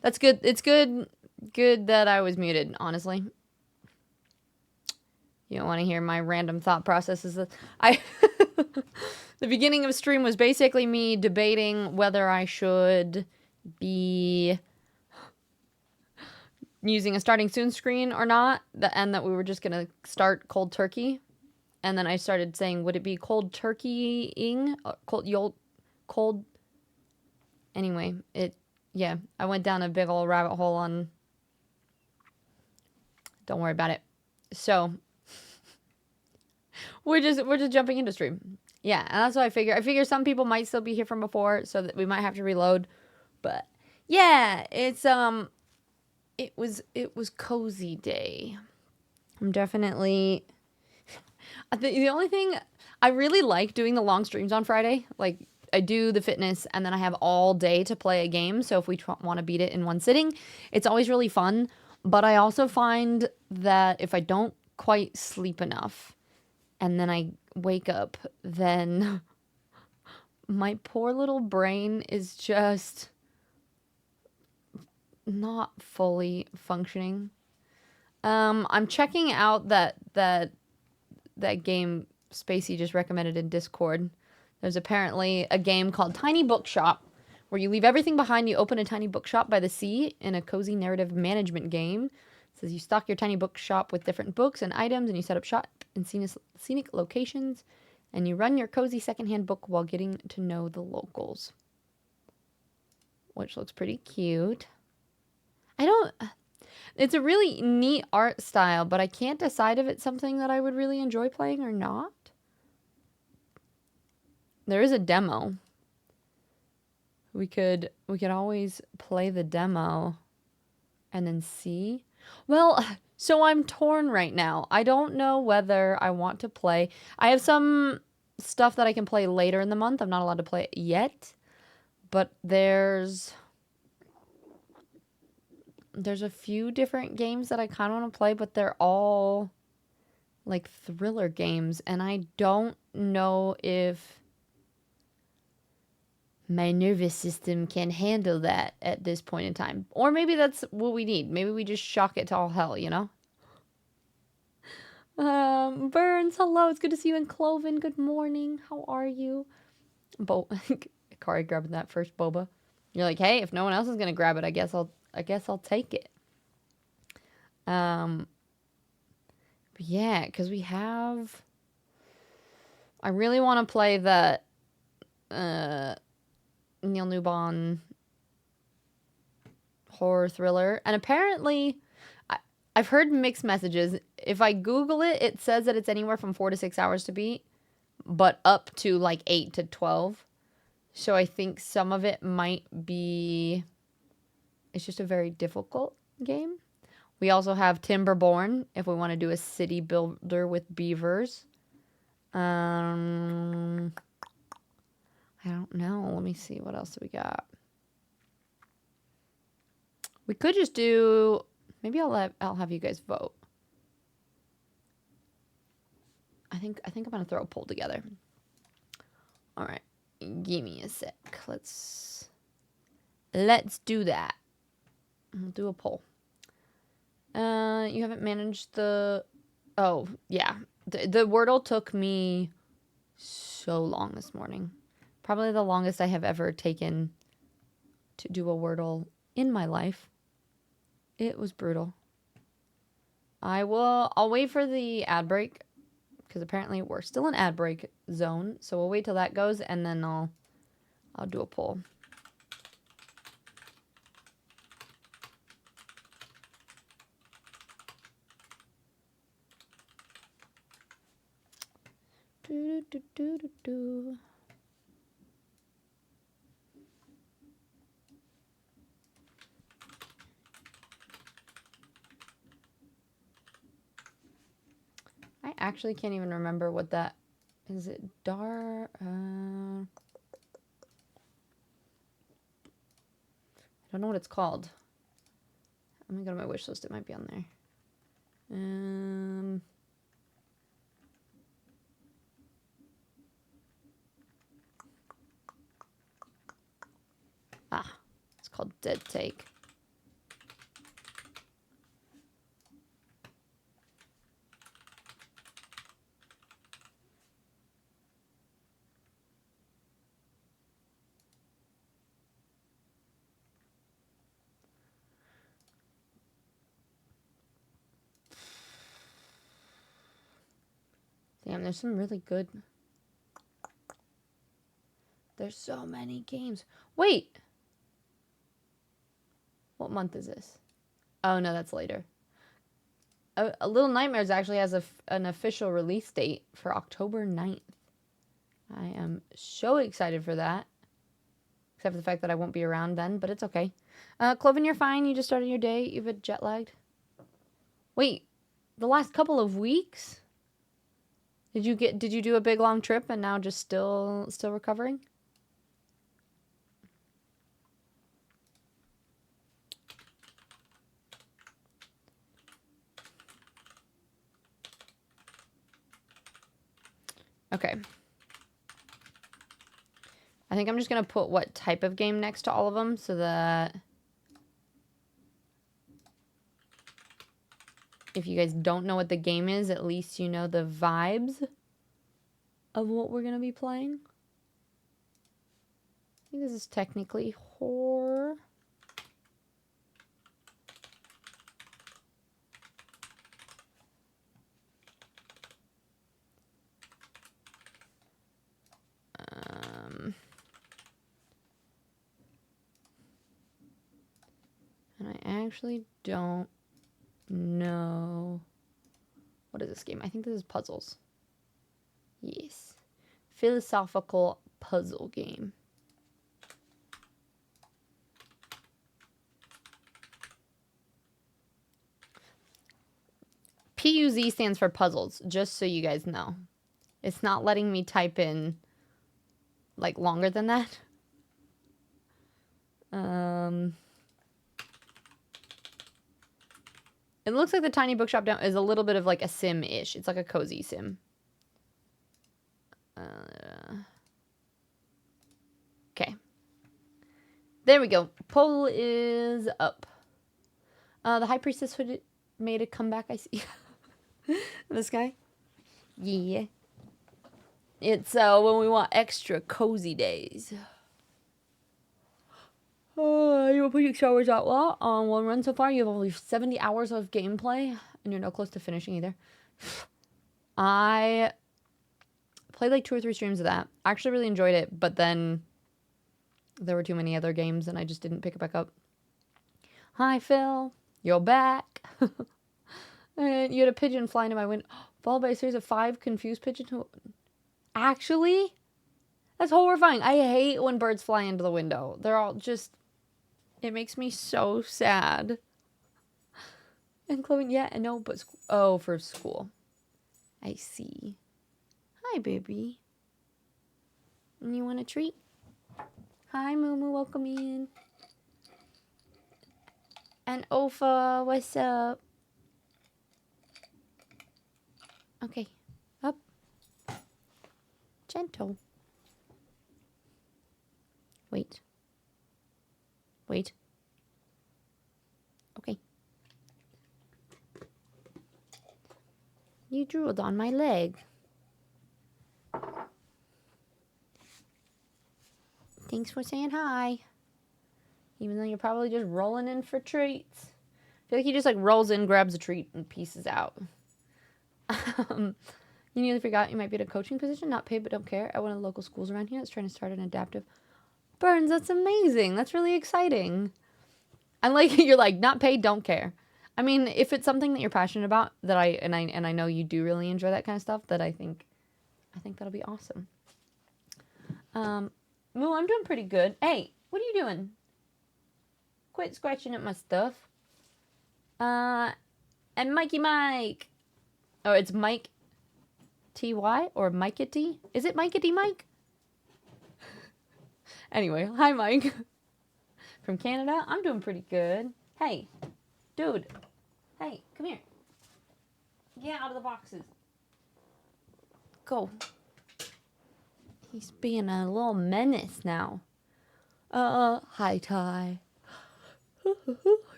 That's good. It's good that I was muted, honestly. You don't want to hear my random thought processes. The beginning of stream was basically me debating whether I should be using a starting soon screen or not, and that we were just going to start cold turkey. And then I started saying, would it be cold turkey-ing? Cold... Anyway, yeah, I went down a big old rabbit hole on... Don't worry about it. So... We're just jumping into stream. Yeah, and that's what I figure. I figure some people might still be here from before, so that we might have to reload. But yeah, it's it was cozy day. I'm definitely the only thing I really like doing the long streams on Friday. Like I do the fitness and then I have all day to play a game. So if we want to beat it in one sitting, it's always really fun. But I also find that if I don't quite sleep enough, and then I wake up, then my poor little brain is just not fully functioning. I'm checking out that game Spacey just recommended in Discord. There's apparently a game called Tiny Bookshop, where you leave everything behind, you open a tiny bookshop by the sea in a cozy narrative management game. It says you stock your tiny bookshop with different books and items, and you set up shop in scenic locations, and you run your cozy secondhand book while getting to know the locals. Which looks pretty cute. It's a really neat art style, but I can't decide if it's something that I would really enjoy playing or not. There is a demo. We could always play the demo and then see. Well, so I'm torn right now. I don't know whether I want to play. I have some stuff that I can play later in the month. I'm not allowed to play it yet. But there's a few different games that I kind of want to play, but they're all like thriller games. And I don't know if my nervous system can handle that at this point in time. Or maybe that's what we need. Maybe we just shock it to all hell, you know? Burns, hello. It's good to see you in Cloven. Good morning. How are you? Kari grabbing that first boba. You're like, hey, if no one else is gonna grab it, I guess I'll take it. But yeah, because we have... I really want to play that Neil Newbon horror thriller. And apparently, I've heard mixed messages. If I Google it, it says that it's anywhere from 4 to 6 hours to beat, but up to like 8 to 12. So I think some of it might be... It's just a very difficult game. We also have Timberborn, if we want to do a city builder with beavers. I don't know. Let me see. What else do we got? We could just do... Maybe I'll have you guys vote. I think I'm going to throw a poll together. All right. Give me a sec. Let's do that. We'll do a poll. You haven't managed the... Oh, yeah. The Wordle took me so long this morning. Probably the longest I have ever taken to do a Wordle in my life. It was brutal. I'll wait for the ad break, because apparently we're still in ad break zone. So we'll wait till that goes, and then I'll do a poll. I actually can't even remember what that is. It I don't know what it's called. I'm gonna go to my wish list. It might be on there. It's called Dead Take. Damn, there's some really good... There's so many games. Wait! What month is this? Oh, no, that's later. A Little Nightmares actually has an official release date for October 9th. I am so excited for that. Except for the fact that I won't be around then, but it's okay. Cloven, you're fine. You just started your day. You've been jet lagged. Wait, the last couple of weeks? Did you do a big long trip and now just still recovering? Okay. I think I'm just going to put what type of game next to all of them so that if you guys don't know what the game is, at least you know the vibes of what we're going to be playing. I think this is technically horror. And I actually don't know. What is this game? I think this is puzzles. Yes. Philosophical puzzle game. PUZ stands for puzzles, just so you guys know. It's not letting me type in, like, longer than that. It looks like the tiny bookshop down is a little bit of like a sim-ish. It's like a cozy sim. Okay. There we go. Poll is up. The High Priestess made a comeback, I see. This guy? Yeah. It's when we want extra cozy days. You will put Star Wars Outlaw on one run so far. You have only 70 hours of gameplay, and you're no close to finishing either. I played like 2 or 3 streams of that. I actually really enjoyed it, but then there were too many other games, and I just didn't pick it back up. Hi, Phil. You're back. And you had a pigeon fly into my window, followed by a series of 5 confused pigeons. Actually, that's horrifying. I hate when birds fly into the window. They're all just... It makes me so sad. And Chloe, yeah, no, but... Oh, for school. I see. Hi, baby. You want a treat? Hi, Moo, welcome in. And Ofa, what's up? Okay, up. Gentle. Wait. Wait. Okay. You drooled on my leg. Thanks for saying hi. Even though you're probably just rolling in for treats. I feel like he just like rolls in, grabs a treat, and pieces out. You nearly forgot you might be in a coaching position, not paid but don't care, at one of the local schools around here that's trying to start an adaptive... Burns, that's amazing. That's really exciting. And like you're like, not paid, don't care. I mean, if it's something that you're passionate about, that I know you do really enjoy that kind of stuff, that I think that'll be awesome. Moo, I'm doing pretty good. Hey, what are you doing? Quit scratching at my stuff. And Mikey Mike. Oh, it's Mike T.Y. or Mikey T? Is it Mikey T Mike? Anyway, hi Mike. From Canada. I'm doing pretty good. Hey, dude. Hey, come here. Get out of the boxes. Go. He's being a little menace now. Hi Ty. We're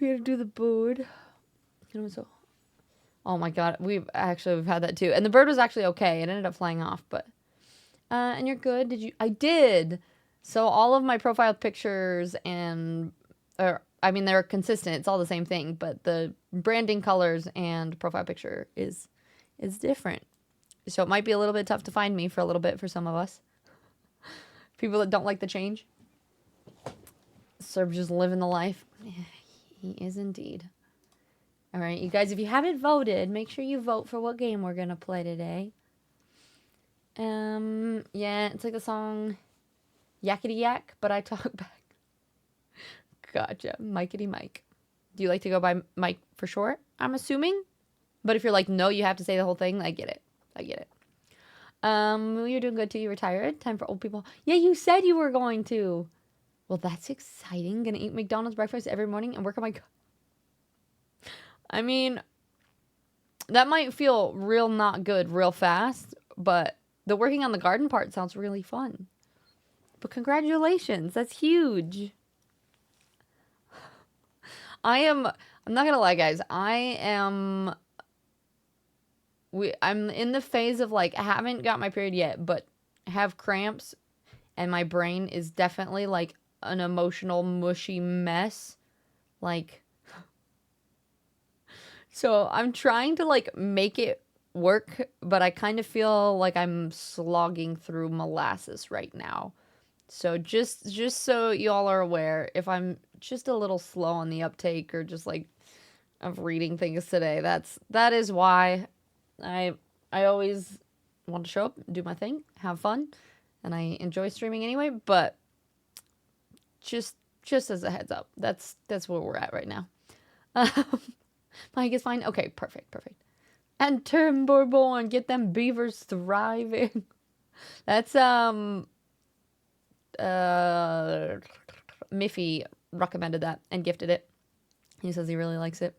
gonna do the bird. Oh my god, we've had that too. And the bird was actually okay. It ended up flying off, but and you're good. Did you? I did. So all of my profile pictures they're consistent. It's all the same thing, but the branding colors and profile picture is different. So it might be a little bit tough to find me for a little bit for some of us. People that don't like the change. Serb just living the life. Yeah, he is indeed. All right, you guys, if you haven't voted, make sure you vote for what game we're going to play today. Yeah, it's like the song Yakety Yak, but I talk back. Gotcha. Mikey Mike. Do you like to go by Mike for short? I'm assuming. But if you're like, no, you have to say the whole thing, I get it. I get it. You're doing good too. You retired. Time for old people. Yeah, you said you were going to. Well, that's exciting. Gonna eat McDonald's breakfast every morning and work on my... I mean, that might feel real not good real fast, but the working on the garden part sounds really fun. But congratulations. That's huge. I'm not gonna lie, guys. I'm in the phase of like, I haven't got my period yet, but have cramps, and my brain is definitely like an emotional mushy mess. Like, so I'm trying to like make it work, but I kind of feel like I'm slogging through molasses right now. So just so y'all are aware, if I'm just a little slow on the uptake or just like of reading things today, that is why. I always want to show up, do my thing, have fun, and I enjoy streaming anyway, but just as a heads up, that's where we're at right now. Mike is fine. Okay, perfect. And turn Bourbon, get them beavers thriving. That's Miffy recommended that and gifted it. He says he really likes it.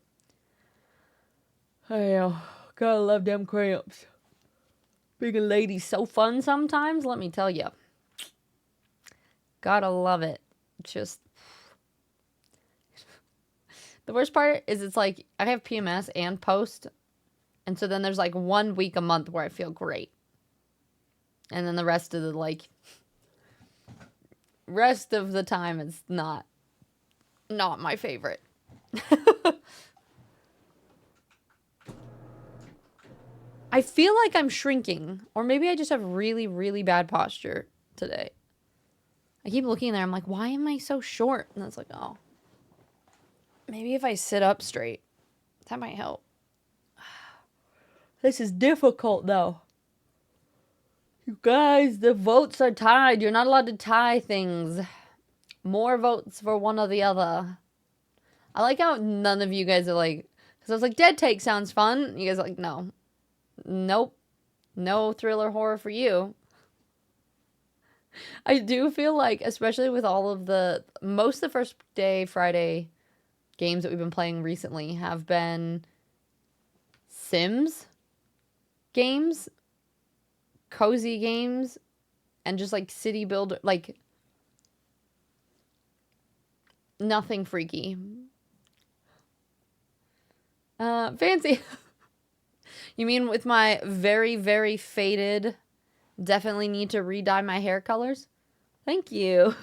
I gotta love them cramps. Being a lady's so fun sometimes, let me tell you. Gotta love it. Just... The worst part is it's like, I have PMS and post, and so then there's like 1 week a month where I feel great. And then the rest of the, like... Rest of the time it's not my favorite. I feel like I'm shrinking, or maybe I just have really, really bad posture today. I keep looking there, I'm like, why am I so short? And it's like, oh, maybe if I sit up straight, that might help. This is difficult, though. You guys, the votes are tied. You're not allowed to tie things. More votes for one or the other. I like how none of you guys are like, because I was like, Dead Take sounds fun. You guys are like, no. Nope. No thriller horror for you. I do feel like, especially with all of most of the first day Friday games that we've been playing recently have been Sims games, cozy games, and just like city builder, like nothing freaky. Fancy. You mean with my very, very faded, definitely need to re-dye my hair colors? Thank you.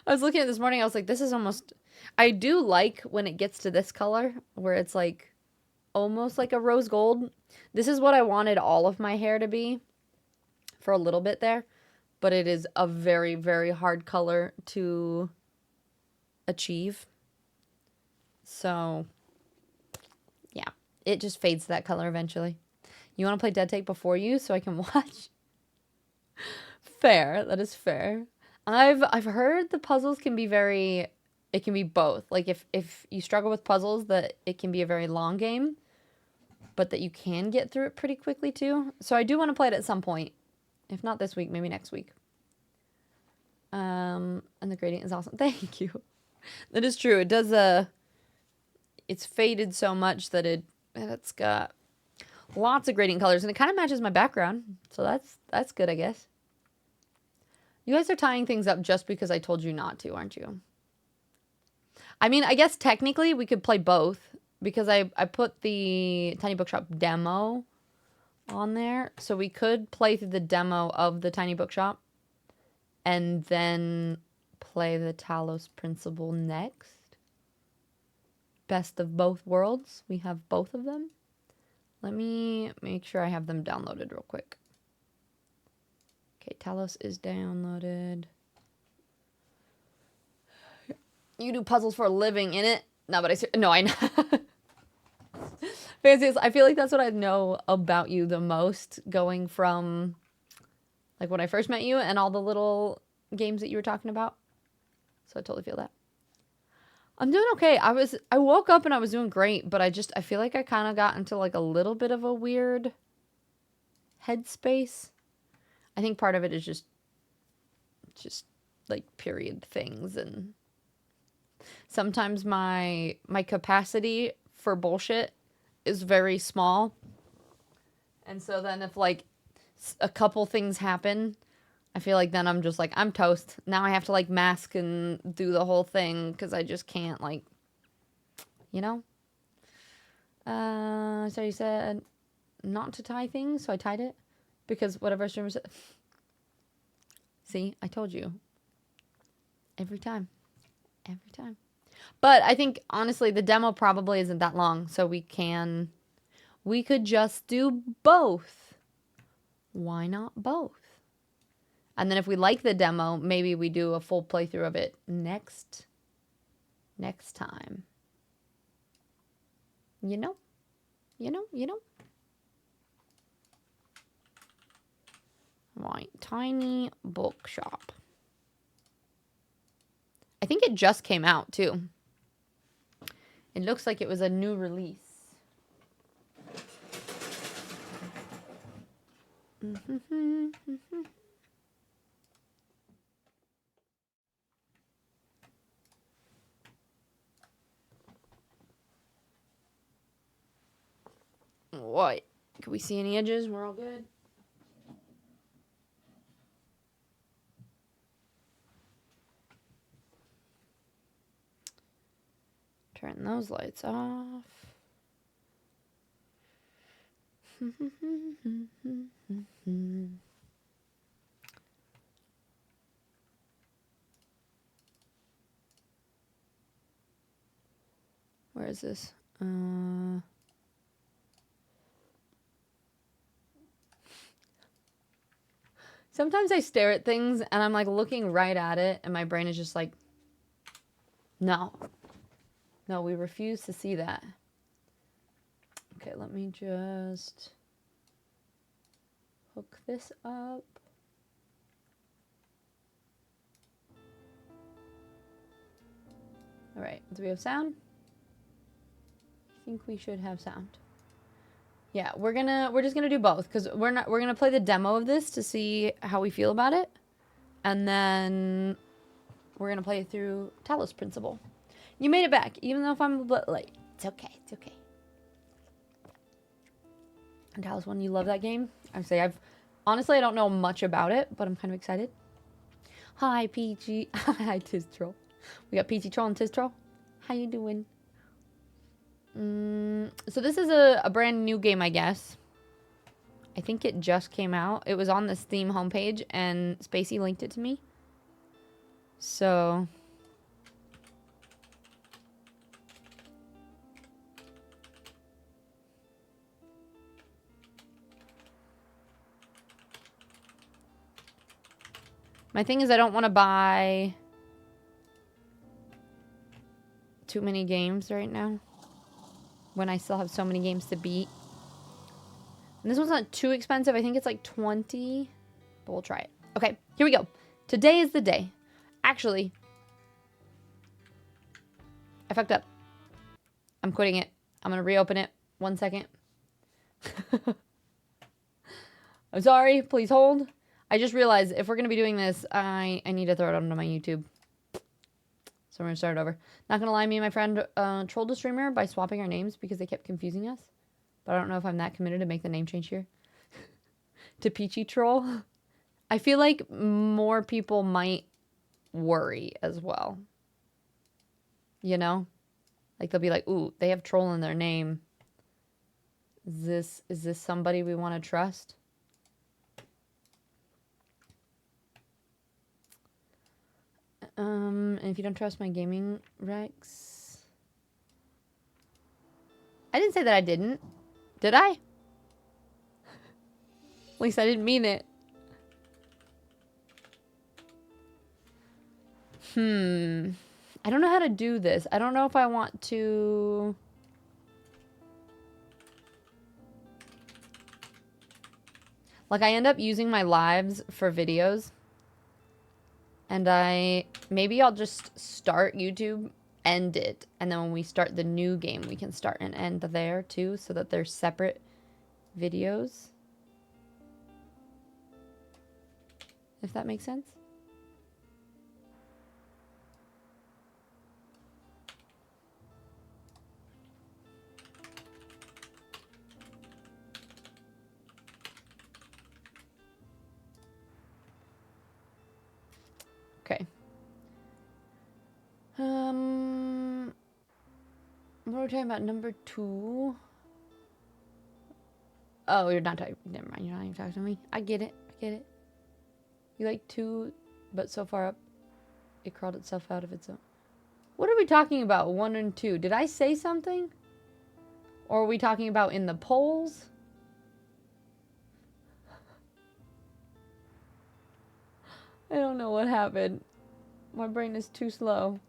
I was looking at it this morning, I was like, this is almost... I do like when it gets to this color, where it's like, almost like a rose gold. This is what I wanted all of my hair to be for a little bit there, but it is a very, very hard color to achieve. So... yeah, it just fades to that color eventually. You want to play Dead Take before you so I can watch? Fair, that is fair. I've heard the puzzles can be very... It can be both. Like, if you struggle with puzzles, that it can be a very long game, but that you can get through it pretty quickly, too. So I do want to play it at some point. If not this week, maybe next week. And the gradient is awesome. Thank you. That is true. It does, it's faded so much that it's got lots of gradient colors, and it kind of matches my background. So that's good, I guess. You guys are tying things up just because I told you not to, aren't you? I mean, I guess technically we could play both, because I put the Tiny Bookshop demo on there. So we could play through the demo of the Tiny Bookshop and then play the Talos Principle next. Best of both worlds. We have both of them. Let me make sure I have them downloaded real quick. Okay, Talos is downloaded. You do puzzles for a living, innit? No, but I know. Fancy, I feel like that's what I know about you the most, going from like when I first met you and all the little games that you were talking about. So I totally feel that. I'm doing okay. I woke up and I was doing great, but I feel like I kind of got into like a little bit of a weird headspace. I think part of it is just like period things, and sometimes my capacity for bullshit is very small. And so then if like a couple things happen, I feel like then I'm just like, I'm toast. Now I have to like mask and do the whole thing because I just can't, like, you know? So you said not to tie things, so I tied it because whatever streamer said. See, I told you. Every time. Every time. But I think, honestly, the demo probably isn't that long, so we could just do both. Why not both? And then if we like the demo, maybe we do a full playthrough of it next time. You know? Right, tiny bookshop. I think it just came out, too. It looks like it was a new release. What? Can we see any edges? We're all good. Turn those lights off. Where is this? Sometimes I stare at things and I'm like looking right at it and my brain is just like, no. No, we refuse to see that. Okay, let me just hook this up. All right, do we have sound? I think we should have sound. Yeah, we're just gonna do both because we're gonna play the demo of this to see how we feel about it, and then we're gonna play through Talos Principle. You made it back, even though if I'm a bit late. It's okay. It's okay. And Talos 1, you love that game? Honestly, I don't know much about it, but I'm kind of excited. Hi, Peachy. Hi, Tiz Troll. We got Peachy Troll and Tiz Troll. How you doing? So this is a brand new game, I guess. I think it just came out. It was on the Steam homepage, and Spacey linked it to me. So... my thing is I don't want to buy too many games right now when I still have so many games to beat. And this one's not too expensive. I think it's like 20, but we'll try it. Okay, here we go. Today is the day. Actually, I fucked up. I'm quitting it. I'm going to reopen it. 1 second. I'm sorry. Please hold. I just realized if we're going to be doing this, I need to throw it onto my YouTube. So we're going to start over. Not going to lie, me and my friend trolled a streamer by swapping our names because they kept confusing us. But I don't know if I'm that committed to make the name change here. To Peachy Troll. I feel like more people might worry as well. You know? Like they'll be like, ooh, they have troll in their name. Is this somebody we want to trust? And if you don't trust my gaming Rex. I didn't say that I didn't. Did I? At least I didn't mean it. I don't know how to do this. I don't know if I want to... Like, I end up using my lives for videos. And maybe I'll just start YouTube, end it. And then when we start the new game, we can start and end there too, so that they're separate videos. If that makes sense. Okay. What are we talking about? Number 2. Oh, you're not talking. Never mind. You're not even talking to me. I get it. I get it. You like 2, but so far up, it crawled itself out of its own. What are we talking about? 1 and 2. Did I say something? Or are we talking about in the polls? I don't know what happened. My brain is too slow.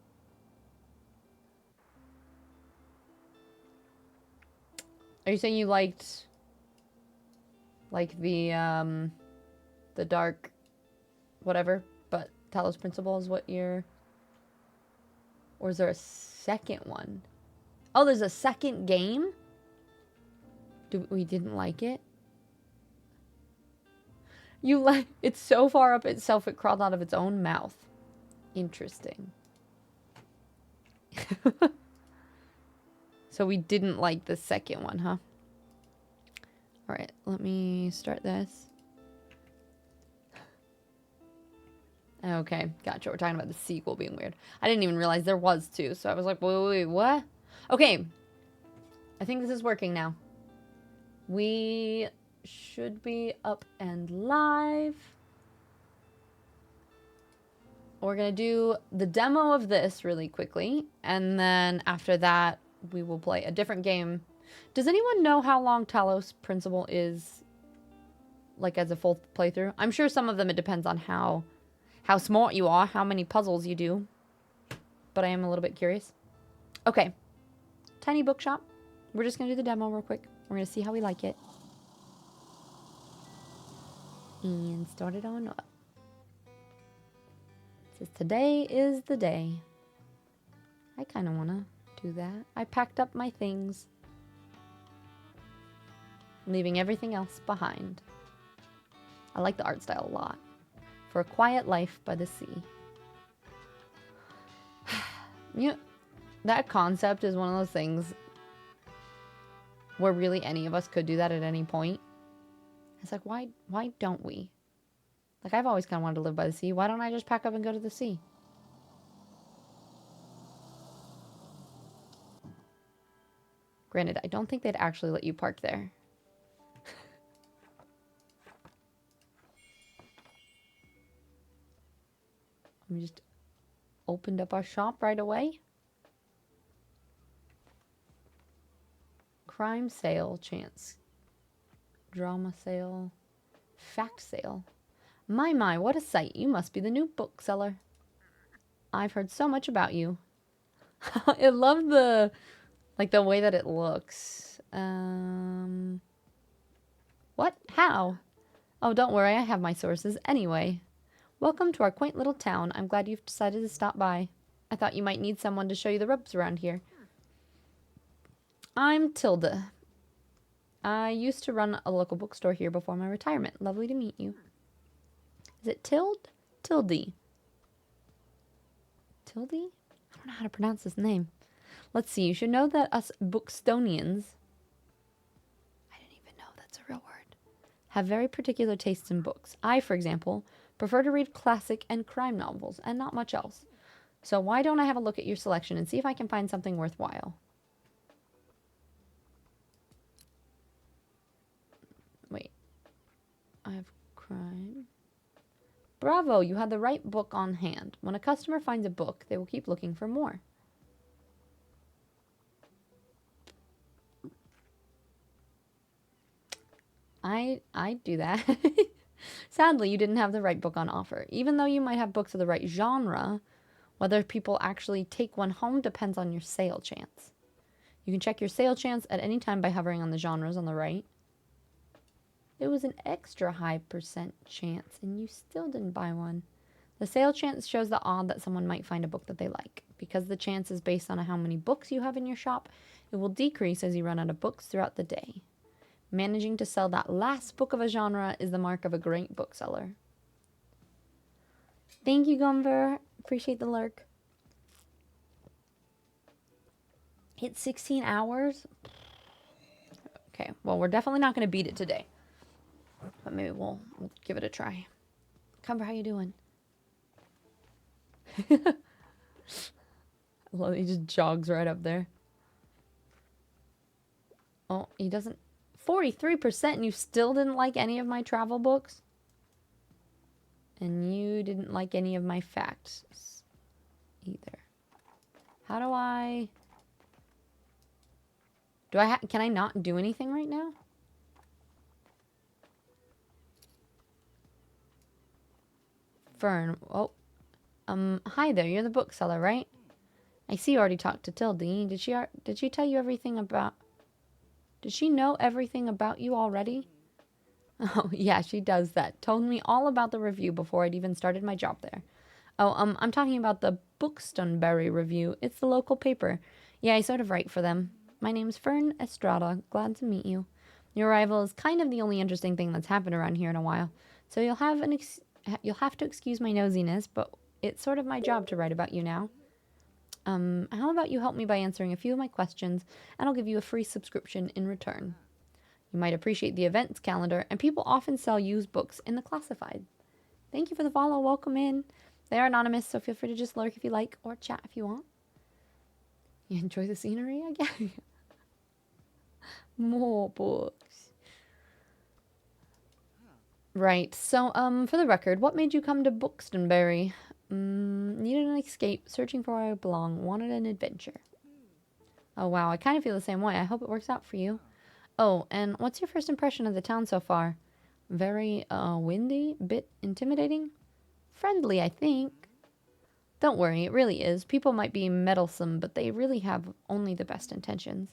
Are you saying you liked, like, the dark whatever, but Talos Principle is what you're... Or is there a second one? Oh, there's a second game? We didn't like it? You like... It's so far up itself, it crawled out of its own mouth. Interesting. So we didn't like the second one, huh? Alright, let me start this. Okay, gotcha. We're talking about the sequel being weird. I didn't even realize there was 2, so I was like, wait, what? Okay. I think this is working now. We should be up and live. We're gonna do the demo of this really quickly, and then after that, we will play a different game. Does anyone know how long Talos Principle is, like, as a full playthrough? I'm sure some of them it depends on how smart you are, how many puzzles you do. But I am a little bit curious. Okay. Tiny bookshop. We're just going to do the demo real quick. We're going to see how we like it. And start it on up. It says, today is the day. I kind of want to do that. I packed up my things. Leaving everything else behind. I like the art style a lot. For a quiet life by the sea. You know, that concept is one of those things where really any of us could do that at any point. It's like, why don't we? Like, I've always kind of wanted to live by the sea. Why don't I just pack up and go to the sea? Granted, I don't think they'd actually let you park there. We just opened up our shop right away. Crime sale, chance. Drama sale. Fact sale. My, what a sight. You must be the new bookseller. I've heard so much about you. I love the, like, the way that it looks. What? How? Oh, don't worry. I have my sources anyway. Welcome to our quaint little town. I'm glad you've decided to stop by. I thought you might need someone to show you the ropes around here. I'm Tilda. I used to run a local bookstore here before my retirement. Lovely to meet you. Is it Tilde? Tildy. Tildy? I don't know how to pronounce this name. Let's see. You should know that us Bookstonians... I didn't even know that's a real word. Have very particular tastes in books. I, for example... prefer to read classic and crime novels, and not much else. So why don't I have a look at your selection and see if I can find something worthwhile? Wait. I have crime. Bravo, you had the right book on hand. When a customer finds a book, they will keep looking for more. I'd do that. Sadly, you didn't have the right book on offer. Even though you might have books of the right genre, whether people actually take one home depends on your sale chance. You can check your sale chance at any time by hovering on the genres on the right. It was an extra high percent chance, and you still didn't buy one. The sale chance shows the odd that someone might find a book that they like. Because the chance is based on how many books you have in your shop, it will decrease as you run out of books throughout the day. Managing to sell that last book of a genre is the mark of a great bookseller. Thank you, Gumver. Appreciate the lurk. Hit 16 hours? Okay, well, we're definitely not going to beat it today. But maybe we'll give it a try. Gumver, how you doing? Well, he just jogs right up there. Oh, he doesn't... 43% and you still didn't like any of my travel books? And you didn't like any of my facts either. How do I... Can I not do anything right now? Fern. Oh. Hi there. You're the bookseller, right? I see you already talked to Tilde. Did she tell you everything about... Did she know everything about you already? Oh, yeah, she does that. Told me all about the review before I'd even started my job there. Oh, I'm talking about the Bookstonbury review. It's the local paper. Yeah, I sort of write for them. My name's Fern Estrada. Glad to meet you. Your arrival is kind of the only interesting thing that's happened around here in a while. So you'll have to excuse my nosiness, but it's sort of my job to write about you now. How about you help me by answering a few of my questions, and I'll give you a free subscription in return. You might appreciate the events calendar, and people often sell used books in the classified. Thank you for the follow. Welcome in. They are anonymous, so feel free to just lurk if you like, or chat if you want. You enjoy the scenery, I guess? More books. Right, so, for the record, what made you come to Bookstonbury? Needed an escape, searching for where I belong, wanted an adventure. Oh wow, I kind of feel the same way. I hope it works out for you. Oh, and what's your first impression of the town so far? Very, windy? Bit intimidating? Friendly, I think. Don't worry, it really is. People might be meddlesome, but they really have only the best intentions.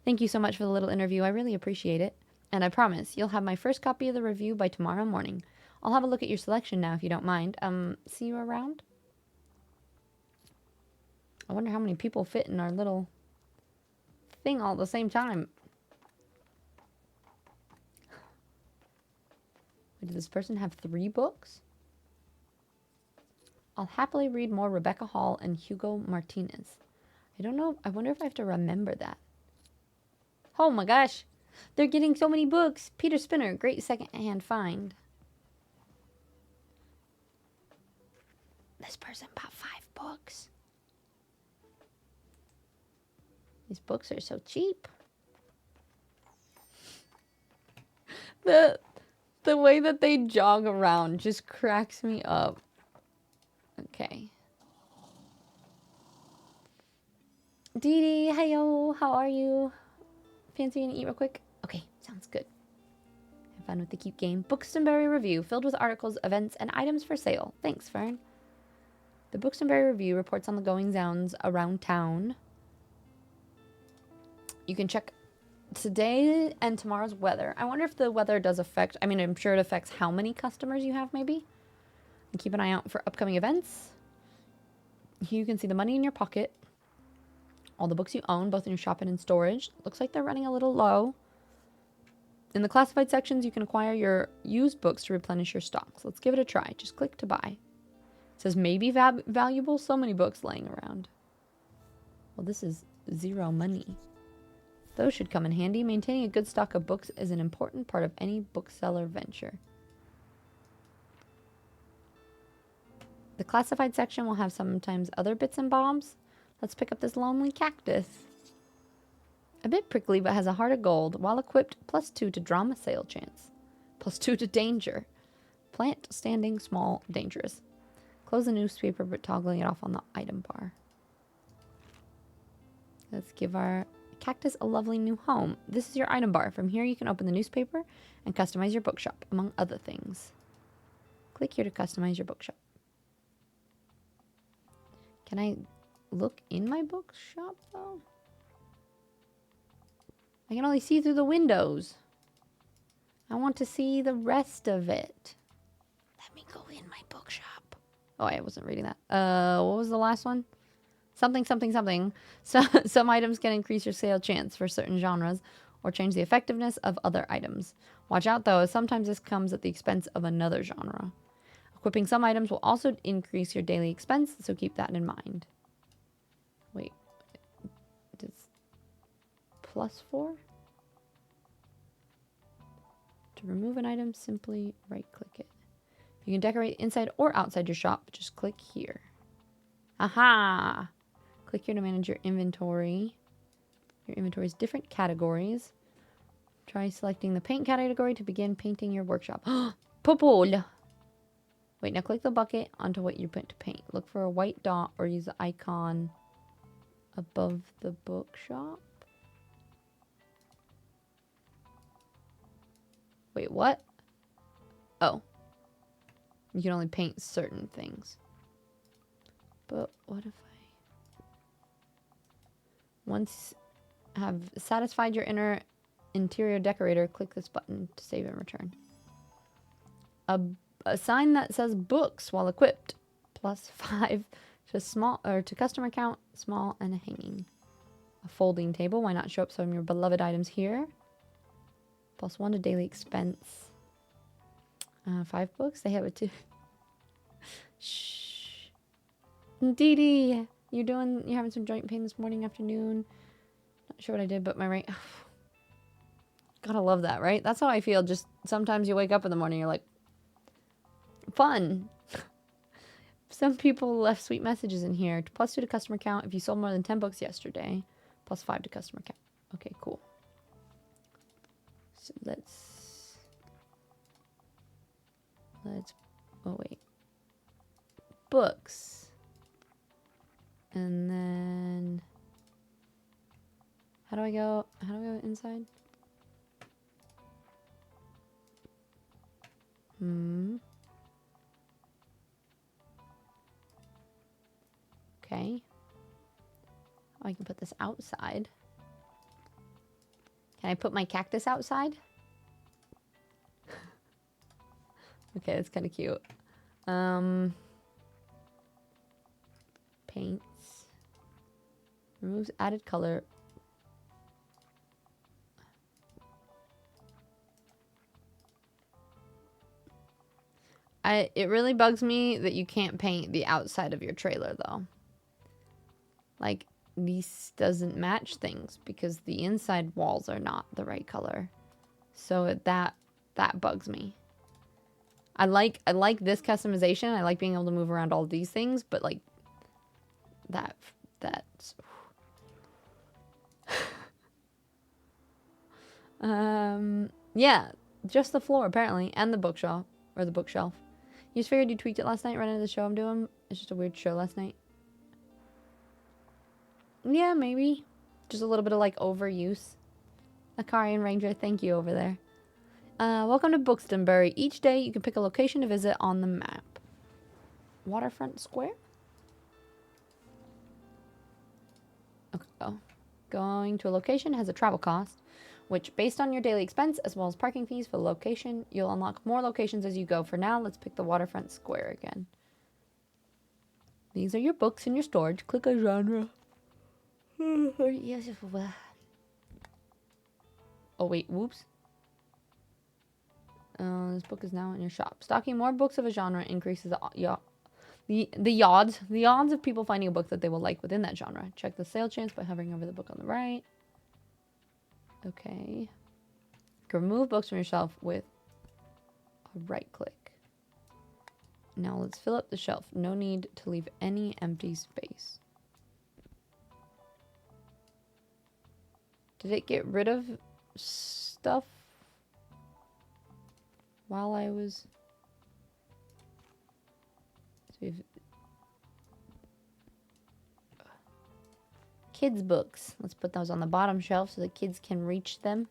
Thank you so much for the little interview. I really appreciate it. And I promise, you'll have my first copy of the review by tomorrow morning. I'll have a look at your selection now, if you don't mind. See you around? I wonder how many people fit in our little thing all at the same time. Did this person have 3 books? I'll happily read more Rebecca Hall and Hugo Martinez. I don't know. I wonder if I have to remember that. Oh my gosh. They're getting so many books. Peter Spinner, great second-hand find. This person bought 5 books. These books are so cheap. The way that they jog around just cracks me up. Okay. Dee Dee, heyo, how are you? Fancy gonna eat real quick? Okay, sounds good. Have fun with the cute game. Bookstonbury Review, filled with articles, events, and items for sale. Thanks, Fern. The Bookstonbury Review reports on the goings-ons around town. You can check today and tomorrow's weather. I wonder if the weather does affect... I mean, I'm sure it affects how many customers you have, maybe. And keep an eye out for upcoming events. Here you can see the money in your pocket. All the books you own, both in your shop and in storage. Looks like they're running a little low. In the classified sections, you can acquire your used books to replenish your stocks. Let's give it a try. Just click to buy. It says maybe valuable. So many books laying around. Well, this is 0 money. Those should come in handy. Maintaining a good stock of books is an important part of any bookseller venture. The classified section will have sometimes other bits and bobs. Let's pick up this lonely cactus. A bit prickly, but has a heart of gold. While equipped, +2 to drama sale chance. +2 to danger. Plant, standing, small, dangerous. Close the newspaper, but toggling it off on the item bar. Let's give our cactus a lovely new home. This is your item bar. From here, you can open the newspaper and customize your bookshop, among other things. Click here to customize your bookshop. Can I look in my bookshop, though? I can only see through the windows. I want to see the rest of it. Let me go in my bookshop. Oh, I wasn't reading that. What was the last one? Something, something, something. So, some items can increase your sale chance for certain genres or change the effectiveness of other items. Watch out, though, as sometimes this comes at the expense of another genre. Equipping some items will also increase your daily expense, so keep that in mind. Wait. Does +4? To remove an item, simply right-click it. You can decorate inside or outside your shop. Just click here. Aha! Click here to manage your inventory. Your inventory's different categories. Try selecting the paint category to begin painting your workshop. Purple! Wait, now click the bucket onto what you put to paint. Look for a white dot or use the icon above the bookshop. Wait, what? Oh. You can only paint certain things. But what if I... Once have satisfied your interior decorator, click this button to save and return. A sign that says books while equipped. +5 to customer count, small, and a hanging. A folding table. Why not show up some of your beloved items here? +1 to daily expense. 5 books. They have it too. Shh. Dee Dee, you're having some joint pain this morning, afternoon. Not sure what I did, but my right. Gotta love that, right? That's how I feel. Just sometimes you wake up in the morning, you're like, fun. Some people left sweet messages in here. +2 to customer count if you sold more than 10 books yesterday. +5 to customer count. Okay, cool. So let's, oh wait. Books. And then, how do I go inside? Okay. Oh, I can put this outside. Can I put my cactus outside? Okay, that's kind of cute. Paints. Removes added color. It really bugs me that you can't paint the outside of your trailer, though. Like, this doesn't match things because the inside walls are not the right color. So that bugs me. I like this customization. I like being able to move around all these things, but like that's yeah, just the floor apparently, and the bookshelf or the bookshelf. You just figured you tweaked it last night right into the show I'm doing. It's just a weird show last night. Yeah, maybe. Just a little bit of like overuse. Akarian Ranger, thank you over there. Welcome to Buxtonbury. Each day you can pick a location to visit on the map. Waterfront Square? Okay. Oh. Going to a location has a travel cost, which based on your daily expense as well as parking fees for the location, you'll unlock more locations as you go. For now, let's pick the Waterfront Square again. These are your books in your storage. Click a genre. Oh wait, whoops. This book is now in your shop. Stocking more books of a genre increases the odds of people finding a book that they will like within that genre. Check the sale chance by hovering over the book on the right. Okay. You can remove books from your shelf with a right click. Now let's fill up the shelf. No need to leave any empty space. Did it get rid of stuff while I was... kids' books. Let's put those on the bottom shelf so the kids can reach them.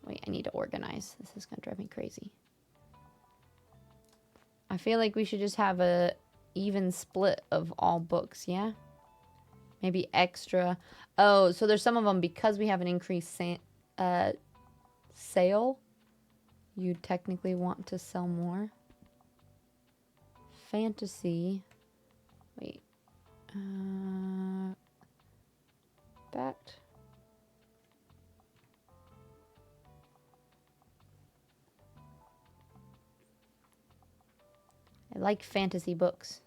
Wait, I need to organize. This is going to drive me crazy. I feel like we should just have a even split of all books, yeah? Maybe extra. Oh, so there's some of them because we have an increased sale. You technically want to sell more. Fantasy. Wait. That. I like fantasy books.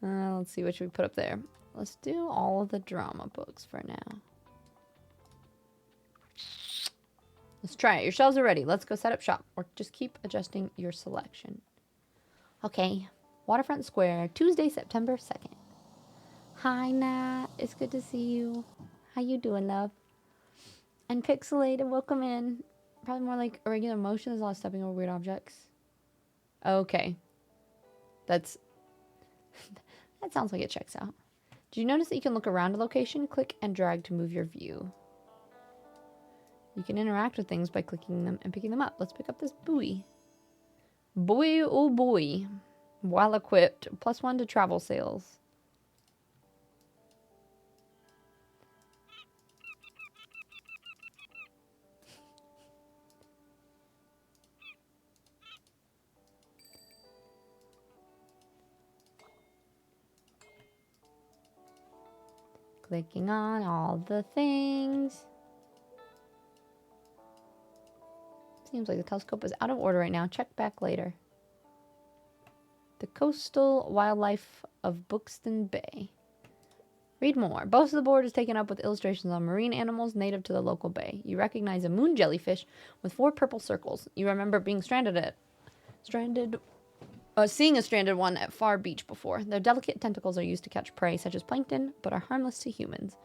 Let's see what should we put up there. Let's do all of the drama books for now. Let's try it. Your shelves are ready. Let's go set up shop. Or just keep adjusting your selection. Okay. Waterfront Square, Tuesday, September 2nd. Hi, Nat. It's good to see you. How you doing, love? And Pixelated, welcome in. Probably more like irregular motion. There's a lot of stepping over weird objects. Okay. That's... that sounds like it checks out. Did you notice that you can look around a location? Click and drag to move your view. You can interact with things by clicking them and picking them up. Let's pick up this buoy. Boy, oh boy. Well equipped. +1 to travel sales. Clicking on all the things. Seems like the telescope is out of order right now. Check back later. The coastal wildlife of Buxton Bay. Read more. Most of the board is taken up with illustrations on marine animals native to the local bay. You recognize a moon jellyfish with 4 purple circles. You remember being seeing a stranded one at Far Beach before. Their delicate tentacles are used to catch prey such as plankton, but are harmless to humans.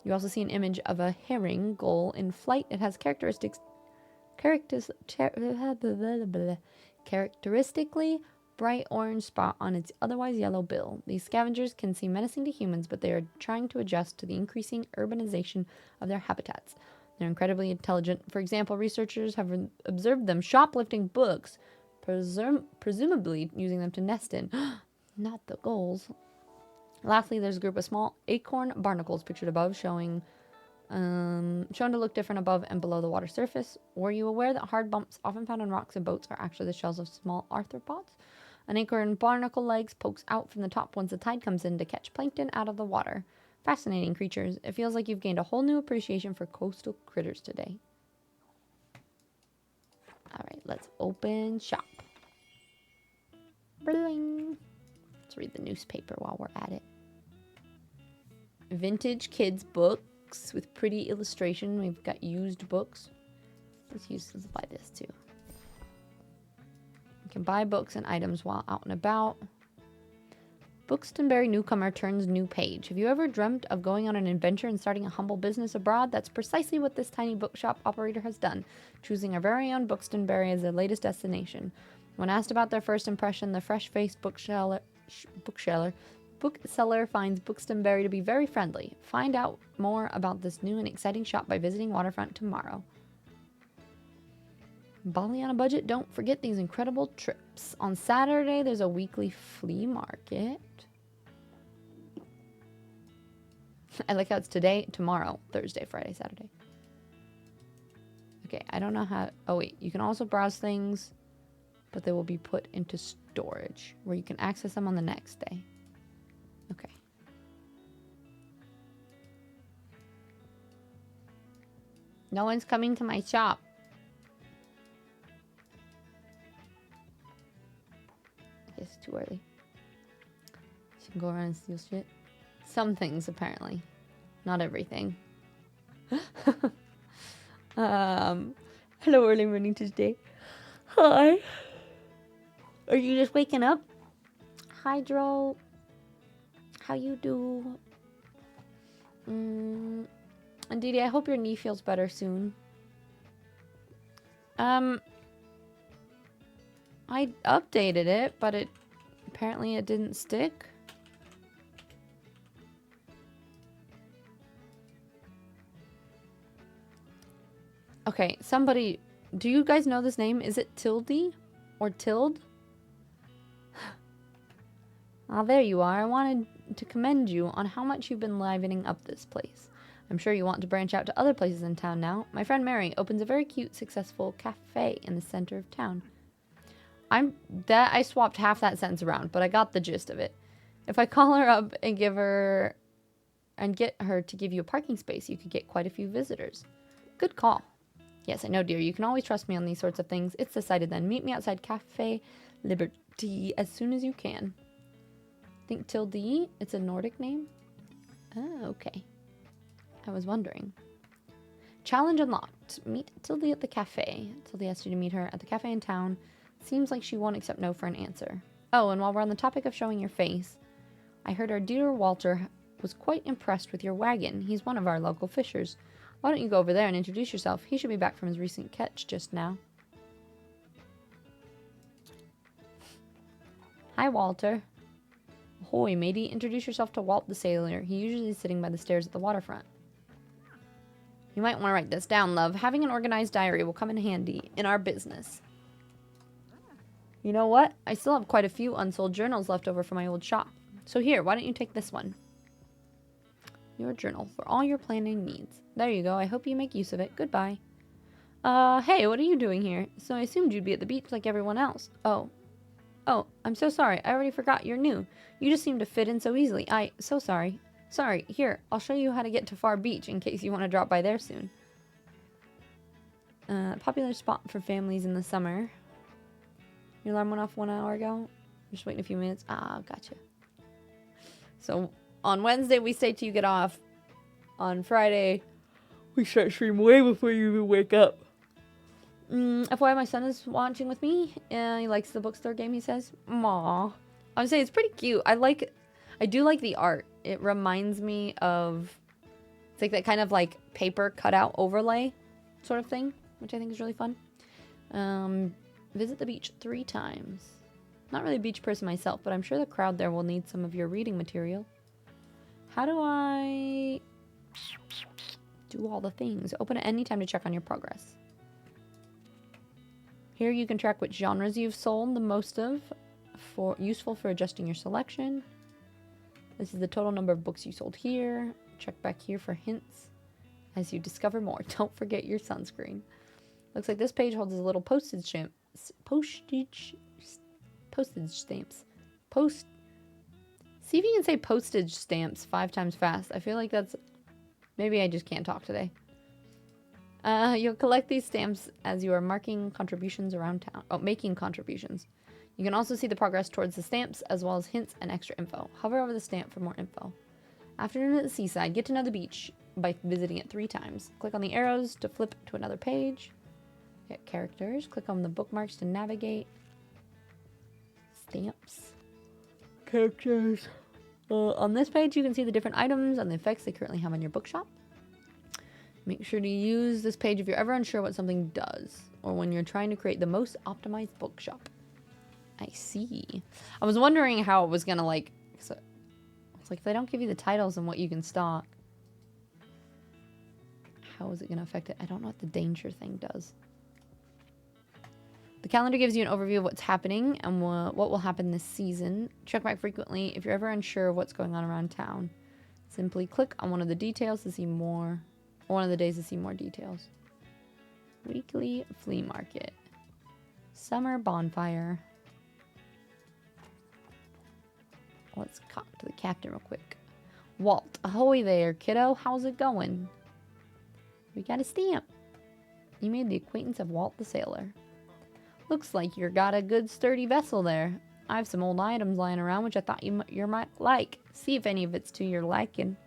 You also see an image of a herring gull in flight. It has characteristically bright orange spot on its otherwise yellow bill. These scavengers can seem menacing to humans, but they are trying to adjust to the increasing urbanization of their habitats. They're incredibly intelligent. For example, researchers have observed them shoplifting books, presumably using them to nest in. Not the gulls. Lastly, there's a group of small acorn barnacles pictured above, shown to look different above and below the water surface. Were you aware that hard bumps often found on rocks and boats are actually the shells of small arthropods? An acorn barnacle legs pokes out from the top once the tide comes in to catch plankton out of the water. Fascinating creatures. It feels like you've gained a whole new appreciation for coastal critters today. Alright, let's open shop. Bling. Let's read the newspaper while we're at it. Vintage kids books with pretty illustration. We've got used books. Let's buy this too. You can buy books and items while out and about. Buxtonbury newcomer turns new page. Have you ever dreamt of going on an adventure and starting a humble business abroad? That's precisely what this tiny bookshop operator has done, choosing our very own Buxtonbury as their latest destination. When asked about their first impression, the fresh-faced bookseller finds Buxtonbury to be very friendly. Find out more about this new and exciting shop by visiting Waterfront tomorrow. Bali on a budget? Don't forget these incredible trips. On Saturday, there's a weekly flea market. I like how it's today, tomorrow, Thursday, Friday, Saturday. Okay, I don't know how... Oh, wait. You can also browse things, but they will be put into storage, where you can access them on the next day. Okay. No one's coming to my shop. I guess it's too early. So you can go around and steal shit. Some things, apparently. Not everything. Hello, early morning Tuesday. Hi. Are you just waking up? Hydro. How you do? And Didi, I hope your knee feels better soon. I updated it, but apparently it didn't stick. Okay, somebody... Do you guys know this name? Is it Tildy? Or Tild? Ah, there you are. I wanted to commend you on how much you've been livening up this place. I'm sure you want to branch out to other places in town now. My friend Mary opens a very cute, successful cafe in the center of town. I swapped half that sentence around, but I got the gist of it. If I call her up and get her to give you a parking space, you could get quite a few visitors. Good call. Yes, I know, dear. You can always trust me on these sorts of things. It's decided then. Meet me outside Cafe Liberty as soon as you can. Think Tildy? It's a Nordic name? Oh, okay. I was wondering. Challenge unlocked. Meet Tildy at the cafe. Tildy asked you to meet her at the cafe in town. Seems like she won't accept no for an answer. Oh, and while we're on the topic of showing your face, I heard our dear Walter was quite impressed with your wagon. He's one of our local fishers. Why don't you go over there and introduce yourself? He should be back from his recent catch just now. Hi, Walter. Ahoy, matey. Introduce yourself to Walt the sailor. He usually is sitting by the stairs at the waterfront. You might want to write this down, love. Having an organized diary will come in handy in our business. You know what? I still have quite a few unsold journals left over from my old shop. So here, why don't you take this one? Your journal for all your planning needs. There you go. I hope you make use of it. Goodbye. Hey, what are you doing here? So I assumed you'd be at the beach like everyone else. Oh, I'm so sorry. I already forgot you're new. You just seem to fit in so easily. So sorry. Sorry, here, I'll show you how to get to Far Beach in case you want to drop by there soon. Popular spot for families in the summer. Your alarm went off 1 hour ago? Just waiting a few minutes. Ah, gotcha. So, on Wednesday, we stay till you get off. On Friday, we start stream way before you even wake up. FYI, my son is watching with me. He likes the bookstore game, he says. Aww. I would say it's pretty cute. I do like the art. It reminds me of... It's like that kind of like paper cutout overlay sort of thing, which I think is really fun. Visit the beach 3 times. Not really a beach person myself, but I'm sure the crowd there will need some of your reading material. How do I do all the things? Open at any time to check on your progress. Here you can track which genres you've sold the most of, useful for adjusting your selection. This is the total number of books you sold here. Check back here for hints as you discover more. Don't forget your sunscreen. Looks like this page holds a little postage stamp. Postage stamps. See if you can say postage stamps 5 times fast. I feel like that's... Maybe I just can't talk today. You'll collect these stamps as you are marking contributions around town. Oh, making contributions. You can also see the progress towards the stamps, as well as hints and extra info. Hover over the stamp for more info. Afternoon at the seaside. Get to know the beach by visiting it 3 times. Click on the arrows to flip to another page. Get characters. Click on the bookmarks to navigate. Stamps. Characters. On this page, you can see the different items and the effects they currently have on your bookshop. Make sure to use this page if you're ever unsure what something does, or when you're trying to create the most optimized bookshop. I see. I was wondering how it was gonna like... So, it's like if they don't give you the titles and what you can stock, how is it gonna affect it? I don't know what the danger thing does. The calendar gives you an overview of what's happening and what will happen this season. Check back frequently if you're ever unsure of what's going on around town. Simply click on one of the details to see more, or one of the days to see more details. Weekly flea market. Summer bonfire. Let's talk to the captain real quick. Walt, ahoy there, kiddo. How's it going? We got a stamp. You made the acquaintance of Walt the sailor. Looks like you got a good sturdy vessel there. I have some old items lying around which I thought you might like. See if any of it's to your liking.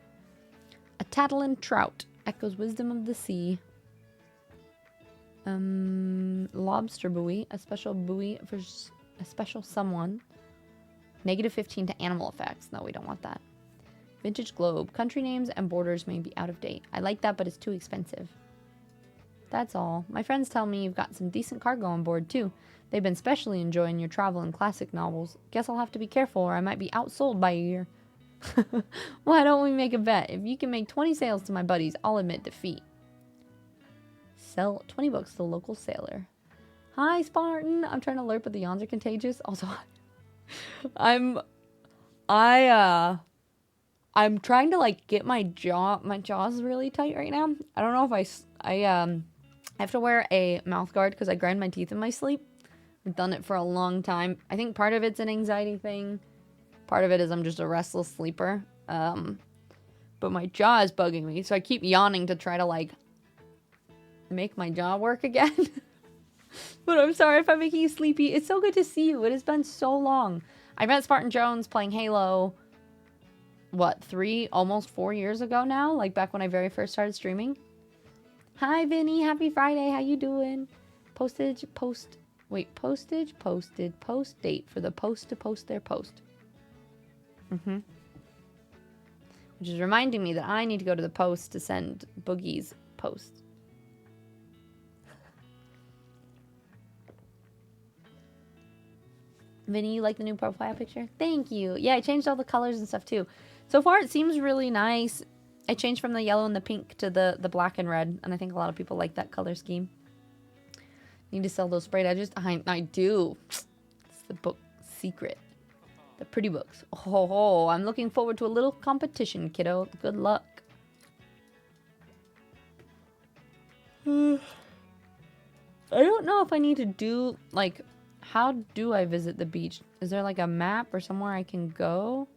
A tattling trout. Echoes wisdom of the sea. Lobster buoy. A special buoy for a special someone. -15 to animal effects. No, we don't want that. Vintage globe. Country names and borders may be out of date. I like that, but it's too expensive. That's all. My friends tell me you've got some decent cargo on board, too. They've been specially enjoying your travel and classic novels. Guess I'll have to be careful or I might be outsold by a year. Why don't we make a bet? If you can make 20 sales to my buddies, I'll admit defeat. Sell 20 books to the local sailor. Hi, Spartan. I'm trying to alert, but the yawns are contagious. Also, I'm trying to like get my jaw's really tight right now. I don't know if I have to wear a mouth guard because I grind my teeth in my sleep. I've done it for a long time. I think part of it's an anxiety thing. Part of it is I'm just a restless sleeper. But my jaw is bugging me, so I keep yawning to try to like make my jaw work again. But I'm sorry if I'm making you sleepy. It's so good to see you. It has been so long. I met Spartan Jones playing Halo, what, 3, almost 4 years ago now? Like back when I very first started streaming. Hi, Vinny. Happy Friday. How you doing? Post date for the post to post their post. Which is reminding me that I need to go to the post to send Boogie's post. Vinny, you like the new profile picture? Thank you. Yeah, I changed all the colors and stuff too. So far, it seems really nice. I changed from the yellow and the pink to the black and red, and I think a lot of people like that color scheme. Need to sell those sprayed edges? I do. It's the book secret. The pretty books. Oh, I'm looking forward to a little competition, kiddo. Good luck. I don't know if I need to do, like, how do I visit the beach? Is there, like, a map or somewhere I can go?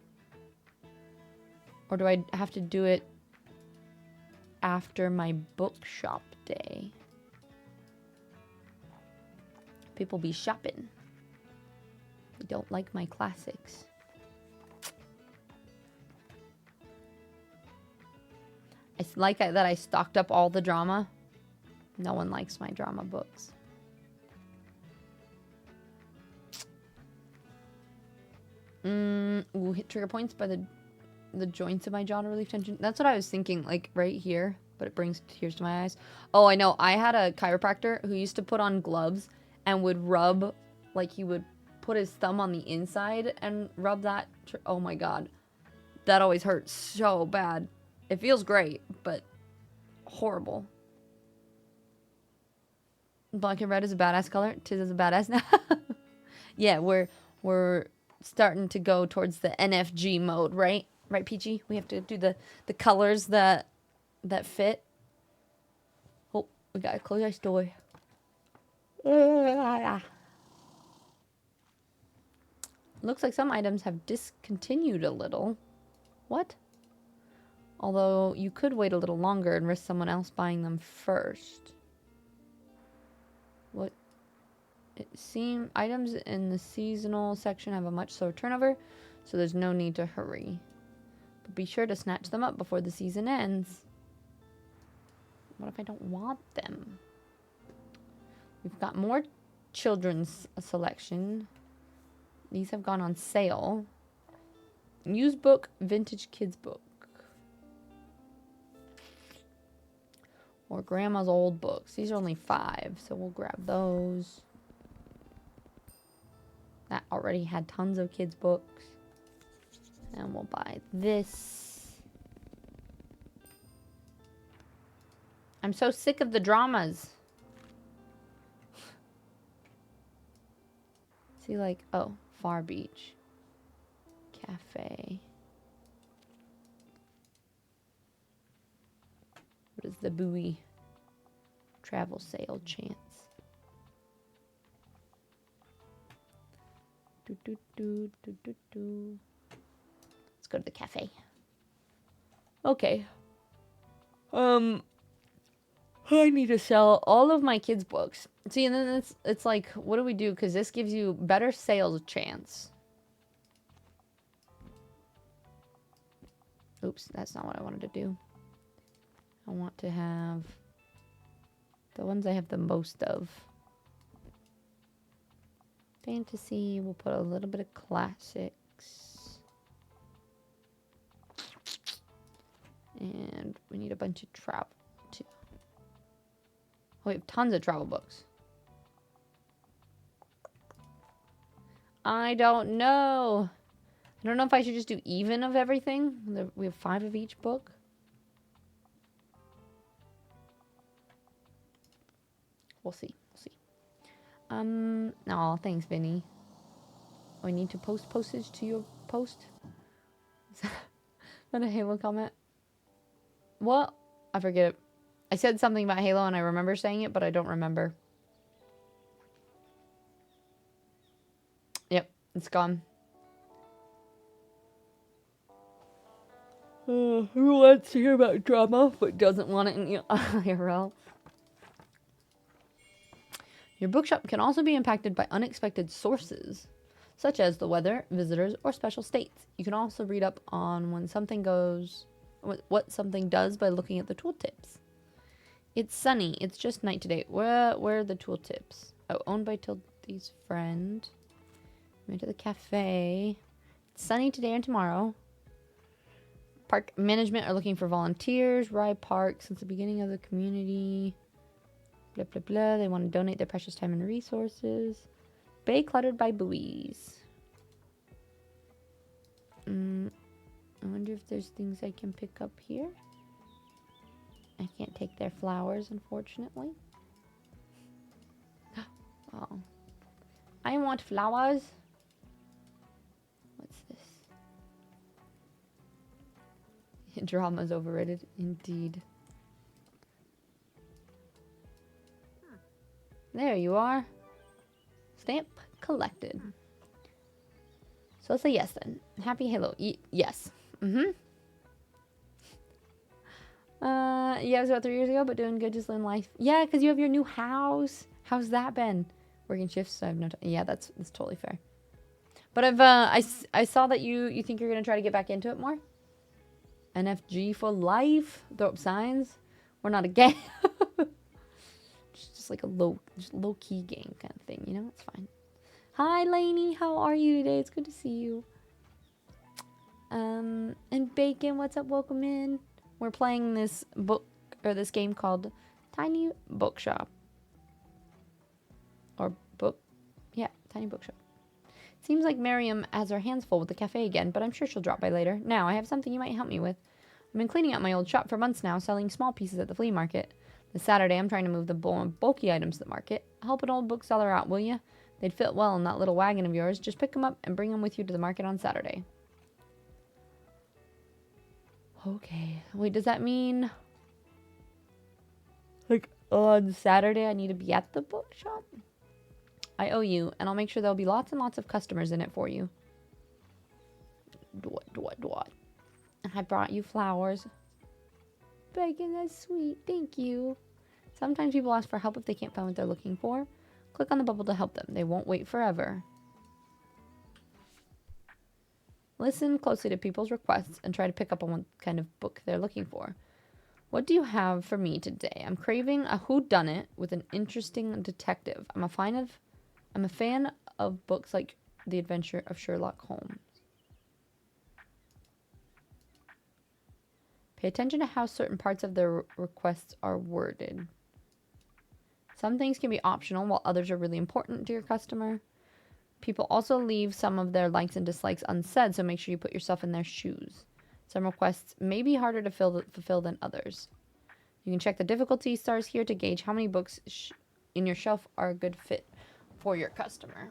Or do I have to do it after my bookshop day? People be shopping. They don't like my classics. I like that I stocked up all the drama. No one likes my drama books. Ooh, hit trigger points by the joints of my jaw to relieve tension. That's what I was thinking, like right here, but it brings tears to my eyes. Oh, I know. I had a chiropractor who used to put on gloves and would rub, like he would put his thumb on the inside and rub that. Oh my god. That always hurts so bad. It feels great, but horrible. Black and red is a badass color. Tiz is a badass now. Yeah, we're starting to go towards the NFG mode, right? Right, Peachy? We have to do the colors that fit. Oh, we gotta close our store. Looks like some items have discontinued a little. What? Although you could wait a little longer and risk someone else buying them first. What? It seems items in the seasonal section have a much slower turnover, so there's no need to hurry. But be sure to snatch them up before the season ends. What if I don't want them? We've got more children's selection. These have gone on sale. Used book, vintage kids book. Or grandma's old books. These are only 5, so we'll grab those. That already had tons of kids books. And we'll buy this. I'm so sick of the dramas. See, like, oh, Far Beach. Cafe. What is the buoy? Travel sale chance. Let's go to the cafe. Okay. I need to sell all of my kids' books. See, and then it's like, what do we do? Because this gives you better sales chance. Oops, that's not what I wanted to do. I want to have the ones I have the most of. Fantasy, we'll put a little bit of classics. And we need a bunch of travel, too. Oh, we have tons of travel books. I don't know. I don't know if I should just do even of everything. We have 5 of each book. We'll see. We'll see. No, thanks, Vinny. Oh, I need to post postage to your post. Is that a Halo comment? What? I forget it. I said something about Halo and I remember saying it, but I don't remember. Yep, it's gone. Who wants to hear about drama but doesn't want it in IRL? Your bookshop can also be impacted by unexpected sources, such as the weather, visitors, or special states. You can also read up on when something goes, what something does by looking at the tooltips. It's sunny. It's just night today. Where are the tooltips? Oh, owned by Tildy's friend. Went to the cafe. It's sunny today and tomorrow. Park management are looking for volunteers. Rye Park since the beginning of the community. Blah, blah, blah. They want to donate their precious time and resources. Bay cluttered by buoys. I wonder if there's things I can pick up here. I can't take their flowers, unfortunately. Oh. I want flowers. What's this? Drama's overrated, indeed. There you are. Stamp collected. So let's say yes then. Happy Halo. Yes. Yeah, it was about 3 years ago, but doing good, just living life. Yeah, because you have your new house. How's that been? Working shifts, so I have no time. Yeah, that's totally fair. But I saw that you think you're gonna try to get back into it more. NFG for life. Throw up signs. We're not a gang. Just like a low key game kind of thing, you know? It's fine. Hi, Lainey. How are you today? It's good to see you. And Bacon, what's up? Welcome in. We're playing this this game called Tiny Bookshop. Yeah, Tiny Bookshop. Seems like Miriam has her hands full with the cafe again, but I'm sure she'll drop by later. Now, I have something you might help me with. I've been cleaning out my old shop for months now, selling small pieces at the flea market. This Saturday, I'm trying to move the bulky items to the market. Help an old bookseller out, will you? They'd fit well in that little wagon of yours. Just pick them up and bring them with you to the market on Saturday. Okay. Wait, does that mean... like, on Saturday I need to be at the bookshop? I owe you, and I'll make sure there'll be lots and lots of customers in it for you. What? I brought you flowers. Bacon, that's sweet. Thank you. Sometimes people ask for help if they can't find what they're looking for. Click on the bubble to help them. They won't wait forever. Listen closely to people's requests and try to pick up on what kind of book they're looking for. What do you have for me today? I'm craving a whodunit with an interesting detective. I'm a fan of books like The Adventure of Sherlock Holmes. Pay attention to how certain parts of their requests are worded. Some things can be optional, while others are really important to your customer. People also leave some of their likes and dislikes unsaid, so make sure you put yourself in their shoes. Some requests may be harder to fulfill than others. You can check the difficulty stars here to gauge how many books in your shelf are a good fit for your customer.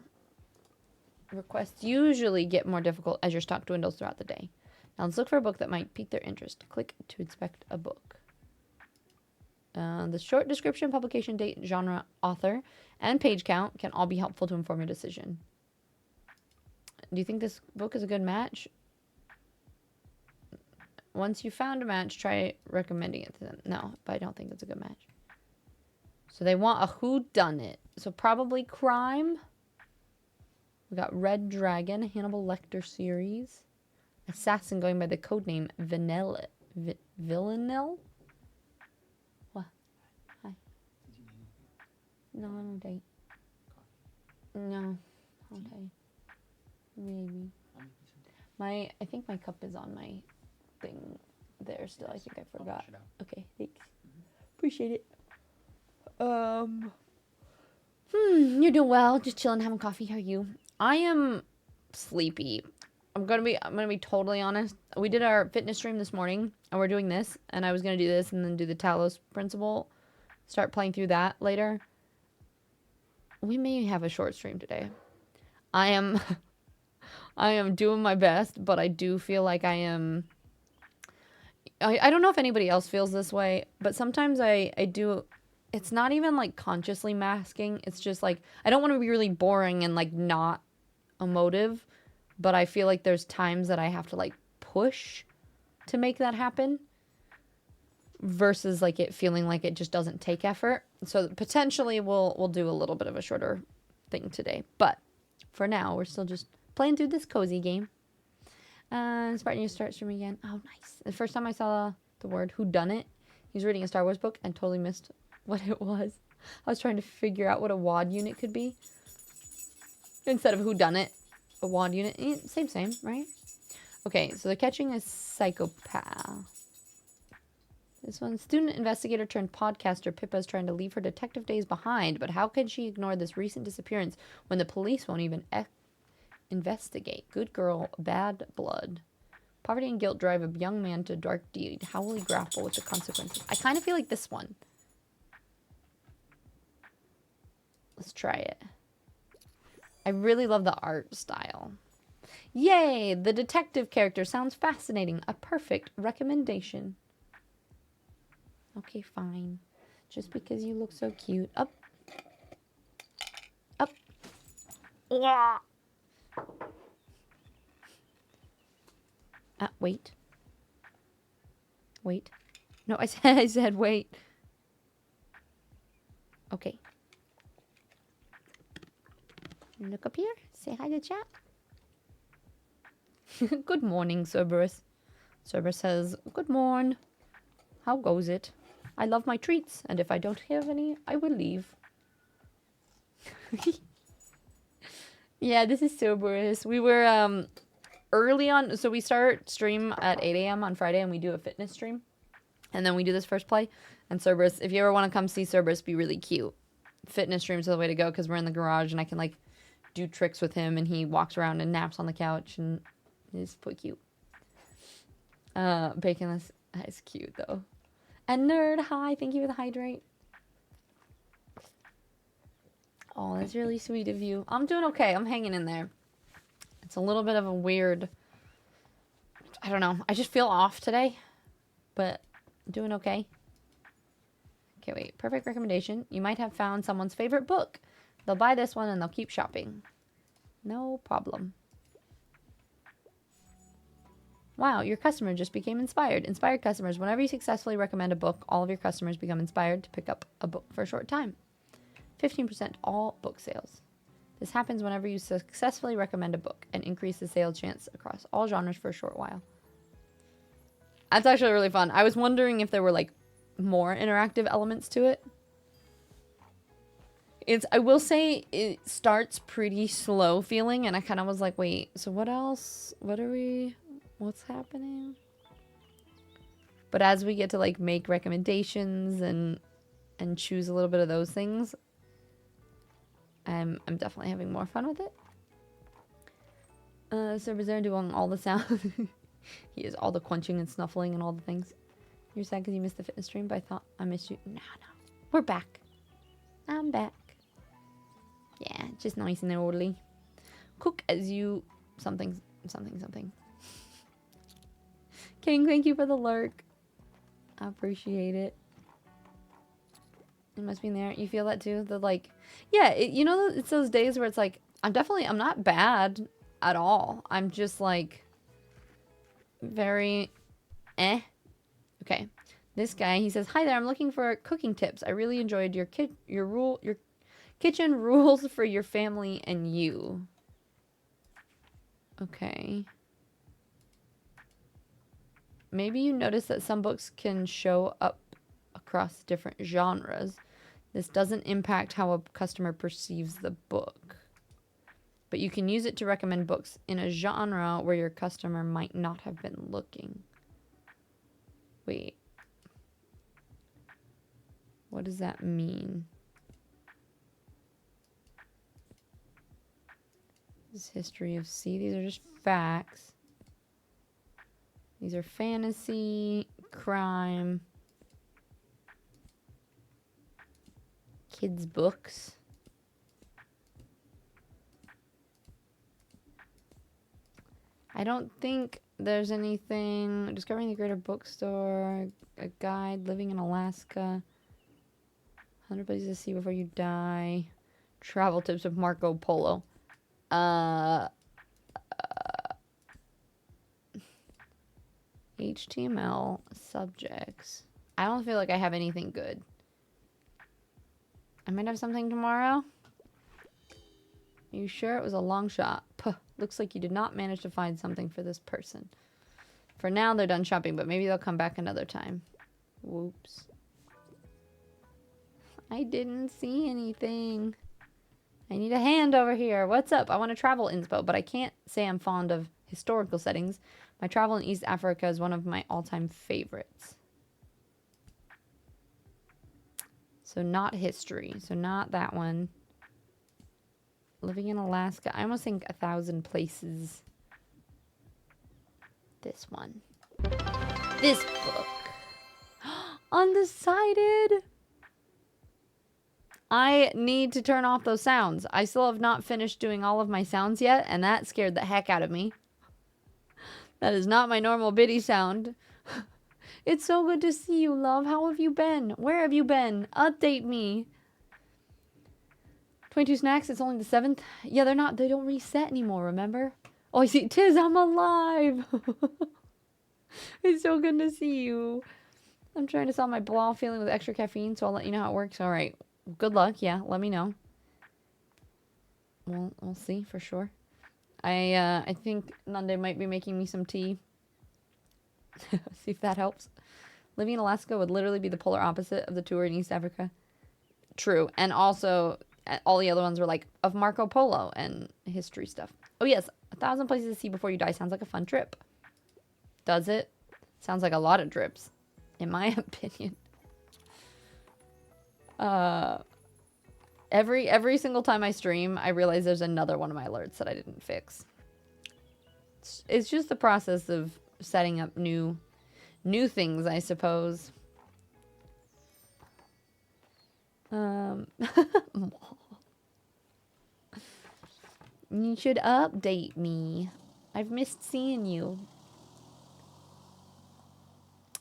Requests usually get more difficult as your stock dwindles throughout the day. Now let's look for a book that might pique their interest. Click to inspect a book. The short description, publication date, genre, author, and page count can all be helpful to inform your decision. Do you think this book is a good match? Once you found a match, try recommending it to them. No, but I don't think it's a good match. So they want a whodunit. So probably crime. We got Red Dragon, Hannibal Lecter series. Assassin going by the codename Villanelle. What? Hi. No, I don't date. No, I'll tell you. Maybe. I think my cup is on my thing there still. I think I forgot. Okay, thanks. Appreciate it. You're doing well. Just chilling, having coffee. How are you? I am sleepy. I'm gonna be totally honest. We did our fitness stream this morning, and we're doing this, and I was gonna do this and then do the Talos principle, start playing through that later. we may have a short stream today. I am doing my best, but I do feel like I don't know if anybody else feels this way, but sometimes I do. It's not even like consciously masking. It's just like, I don't want to be really boring and like not emotive, but I feel like there's times that I have to like push to make that happen versus like it feeling like it just doesn't take effort. So potentially we'll do a little bit of a shorter thing today, but for now we're still just playing through this cozy game. Spartan, you start streaming again. Oh, nice. The first time I saw the word whodunit, he was reading a Star Wars book and totally missed what it was. I was trying to figure out what a WAD unit could be. Instead of whodunit, a WAD unit. Same, right? Okay, so they're catching a psychopath. This one, student investigator turned podcaster Pippa is trying to leave her detective days behind, but how can she ignore this recent disappearance when the police won't even investigate? Good girl, bad blood. Poverty and guilt drive a young man to dark deed. How will he grapple with the consequences? I kind of feel like this one. Let's try it. I really love the art style. Yay! The detective character sounds fascinating. A perfect recommendation. Okay, fine. Just because you look so cute. Up. Up. Wah! Wait. Wait. No, I said wait. Okay. Look up here. Say hi to chat. Good morning, Cerberus. Cerberus says, good morn. How goes it? I love my treats, and if I don't have any, I will leave. Yeah, this is Cerberus. We were, early on, so we start stream at 8 a.m. on Friday, and we do a fitness stream. And then we do this first play. And Cerberus, if you ever want to come see Cerberus be really cute, fitness streams are the way to go, because we're in the garage, and I can, like, do tricks with him, and he walks around and naps on the couch, and he's pretty cute. Baconless is cute, though. And Nerd, hi, thank you for the hydrate. Oh, that's really sweet of you. I'm doing okay, I'm hanging in there. It's a little bit of a weird, I don't know, I just feel off today, but I'm doing okay. Okay, wait, perfect recommendation. You might have found someone's favorite book. They'll buy this one and they'll keep shopping. No problem. Wow, your customer just became inspired. Inspired customers. Whenever you successfully recommend a book, all of your customers become inspired to pick up a book for a short time. 15% all book sales. This happens whenever you successfully recommend a book and increase the sale chance across all genres for a short while. That's actually really fun. I was wondering if there were like more interactive elements to it. I will say it starts pretty slow feeling, and I kind of was like, wait, so what else? What's happening? But as we get to like make recommendations and choose a little bit of those things, I'm definitely having more fun with it. Server's there doing all the sound. He is all the crunching and snuffling and all the things. You're sad because you missed the fitness stream, but I thought I missed you. No. We're back. I'm back. Yeah, just nice and orderly. Cook as you... Something. King, thank you for the lurk. I appreciate it. It must be in there. You feel that too? The like... Yeah, you know, it's those days where it's like, I'm not bad at all. I'm just like... very... Okay. This guy, he says, hi there, I'm looking for cooking tips. I really enjoyed your kitchen rules for your family and you. Okay. Maybe you notice that some books can show up across different genres. This doesn't impact how a customer perceives the book. But you can use it to recommend books in a genre where your customer might not have been looking. Wait. What does that mean? This history of C. These are just facts. These are fantasy, crime, kids' books. I don't think there's anything. Discovering the Greater Bookstore, a guide, living in Alaska, 100 places to see before you die, travel tips with Marco Polo. HTML subjects. I don't feel like I have anything good. I might have something tomorrow. Are you sure? It was a long shot. Puh, looks like you did not manage to find something for this person. For now, they're done shopping, but maybe they'll come back another time. Whoops. I didn't see anything. I need a hand over here. What's up? I want to travel inspo, but I can't say I'm fond of historical settings. My travel in East Africa is one of my all-time favorites. So not history. So not that one. Living in Alaska. I almost think 1,000 places. This one. This book. Undecided. I need to turn off those sounds. I still have not finished doing all of my sounds yet, and that scared the heck out of me. That is not my normal bitty sound. It's so good to see you, love. How have you been? Where have you been? Update me. 22 snacks, it's only the 7th. Yeah, they don't reset anymore, remember? Oh, I see. Tiz, I'm alive. It's so good to see you. I'm trying to solve my blah feeling with extra caffeine, so I'll let you know how it works. All right. Good luck. Yeah, let me know. We'll see for sure. I think Nande might be making me some tea. See if that helps. Living in Alaska would literally be the polar opposite of the tour in East Africa. True. And also, all the other ones were like of Marco Polo and history stuff. Oh yes, 1,000 places to see before you die sounds like a fun trip. Does it? Sounds like a lot of trips, in my opinion. Every single time I stream, I realize there's another one of my alerts that I didn't fix. It's just the process of setting up new things, I suppose. You should update me. I've missed seeing you.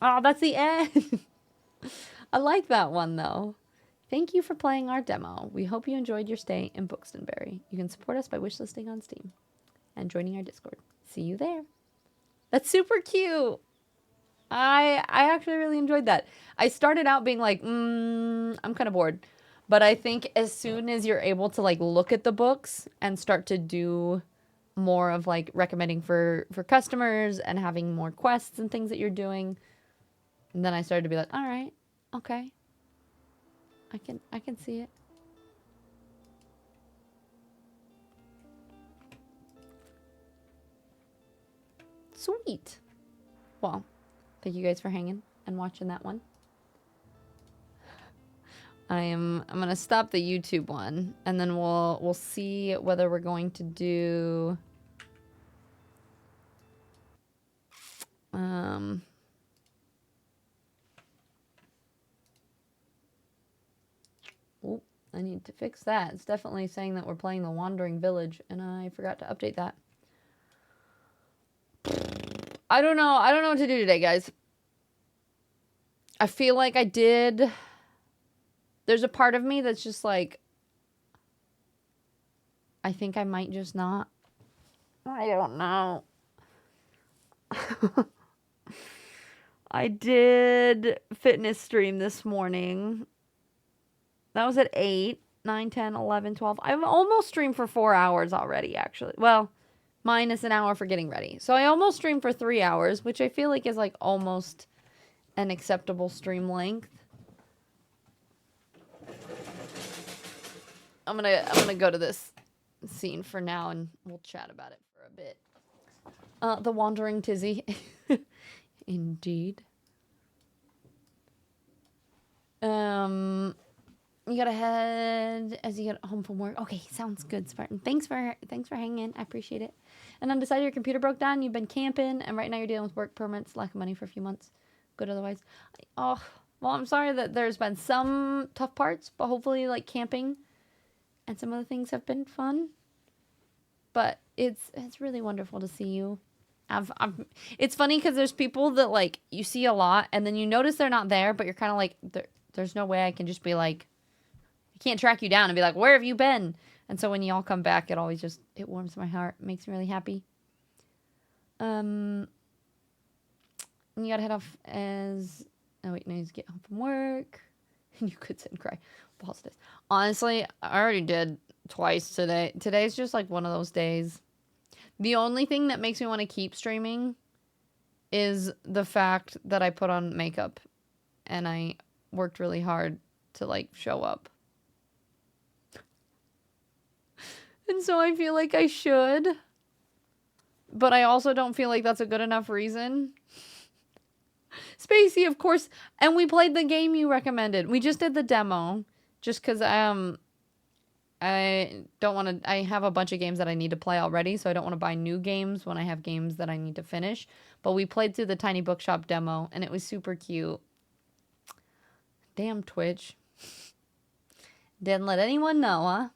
Oh, that's the end. I like that one, though. Thank you for playing our demo. We hope you enjoyed your stay in Bookstonbury. You can support us by wishlisting on Steam and joining our Discord. See you there. That's super cute. I actually really enjoyed that. I started out being like, I'm kind of bored. But I think as soon as you're able to like look at the books and start to do more of like recommending for customers and having more quests and things that you're doing, and then I started to be like, all right, okay. I can see it. Sweet. Well, thank you guys for hanging and watching that one. I'm gonna stop the YouTube one, and then we'll see whether we're going to do Oh, I need to fix that. It's definitely saying that we're playing the Wandering Village, and I forgot to update that. I don't know. I don't know what to do today, guys. I feel like I did. There's a part of me that's just like, I think I might just not. I don't know. I did fitness stream this morning. That was at 8, 9, 10, 11, 12. I've almost streamed for 4 hours already, actually. Well, minus an hour for getting ready. So I almost streamed for 3 hours, which I feel like is like almost an acceptable stream length. I'm gonna go to this scene for now, and we'll chat about it for a bit. The Wandering Tizzy. Indeed. You gotta head as you get home from work. Okay, sounds good, Spartan. Thanks for hanging. I appreciate it. And undecided, your computer broke down. You've been camping, and right now you're dealing with work permits, lack of money for a few months. Good otherwise. Oh, well, I'm sorry that there's been some tough parts, but hopefully, like camping and some other things have been fun. But it's really wonderful to see you. It's funny because there's people that like you see a lot and then you notice they're not there, but you're kind of like, there's no way I can just be like, I can't track you down and be like, where have you been? And so when y'all come back, it always just, it warms my heart, makes me really happy. You gotta head off as, oh wait, no, you get home from work. You could sit and cry. Pause this. Honestly, I already did twice today. Today's just like one of those days. The only thing that makes me want to keep streaming is the fact that I put on makeup and I worked really hard to like show up. And so I feel like I should. But I also don't feel like that's a good enough reason. Spacey, of course. And we played the game you recommended. We just did the demo. Just because I don't want to... I have a bunch of games that I need to play already. So I don't want to buy new games when I have games that I need to finish. But we played through the Tiny Bookshop demo. And it was super cute. Damn Twitch. Didn't let anyone know, huh?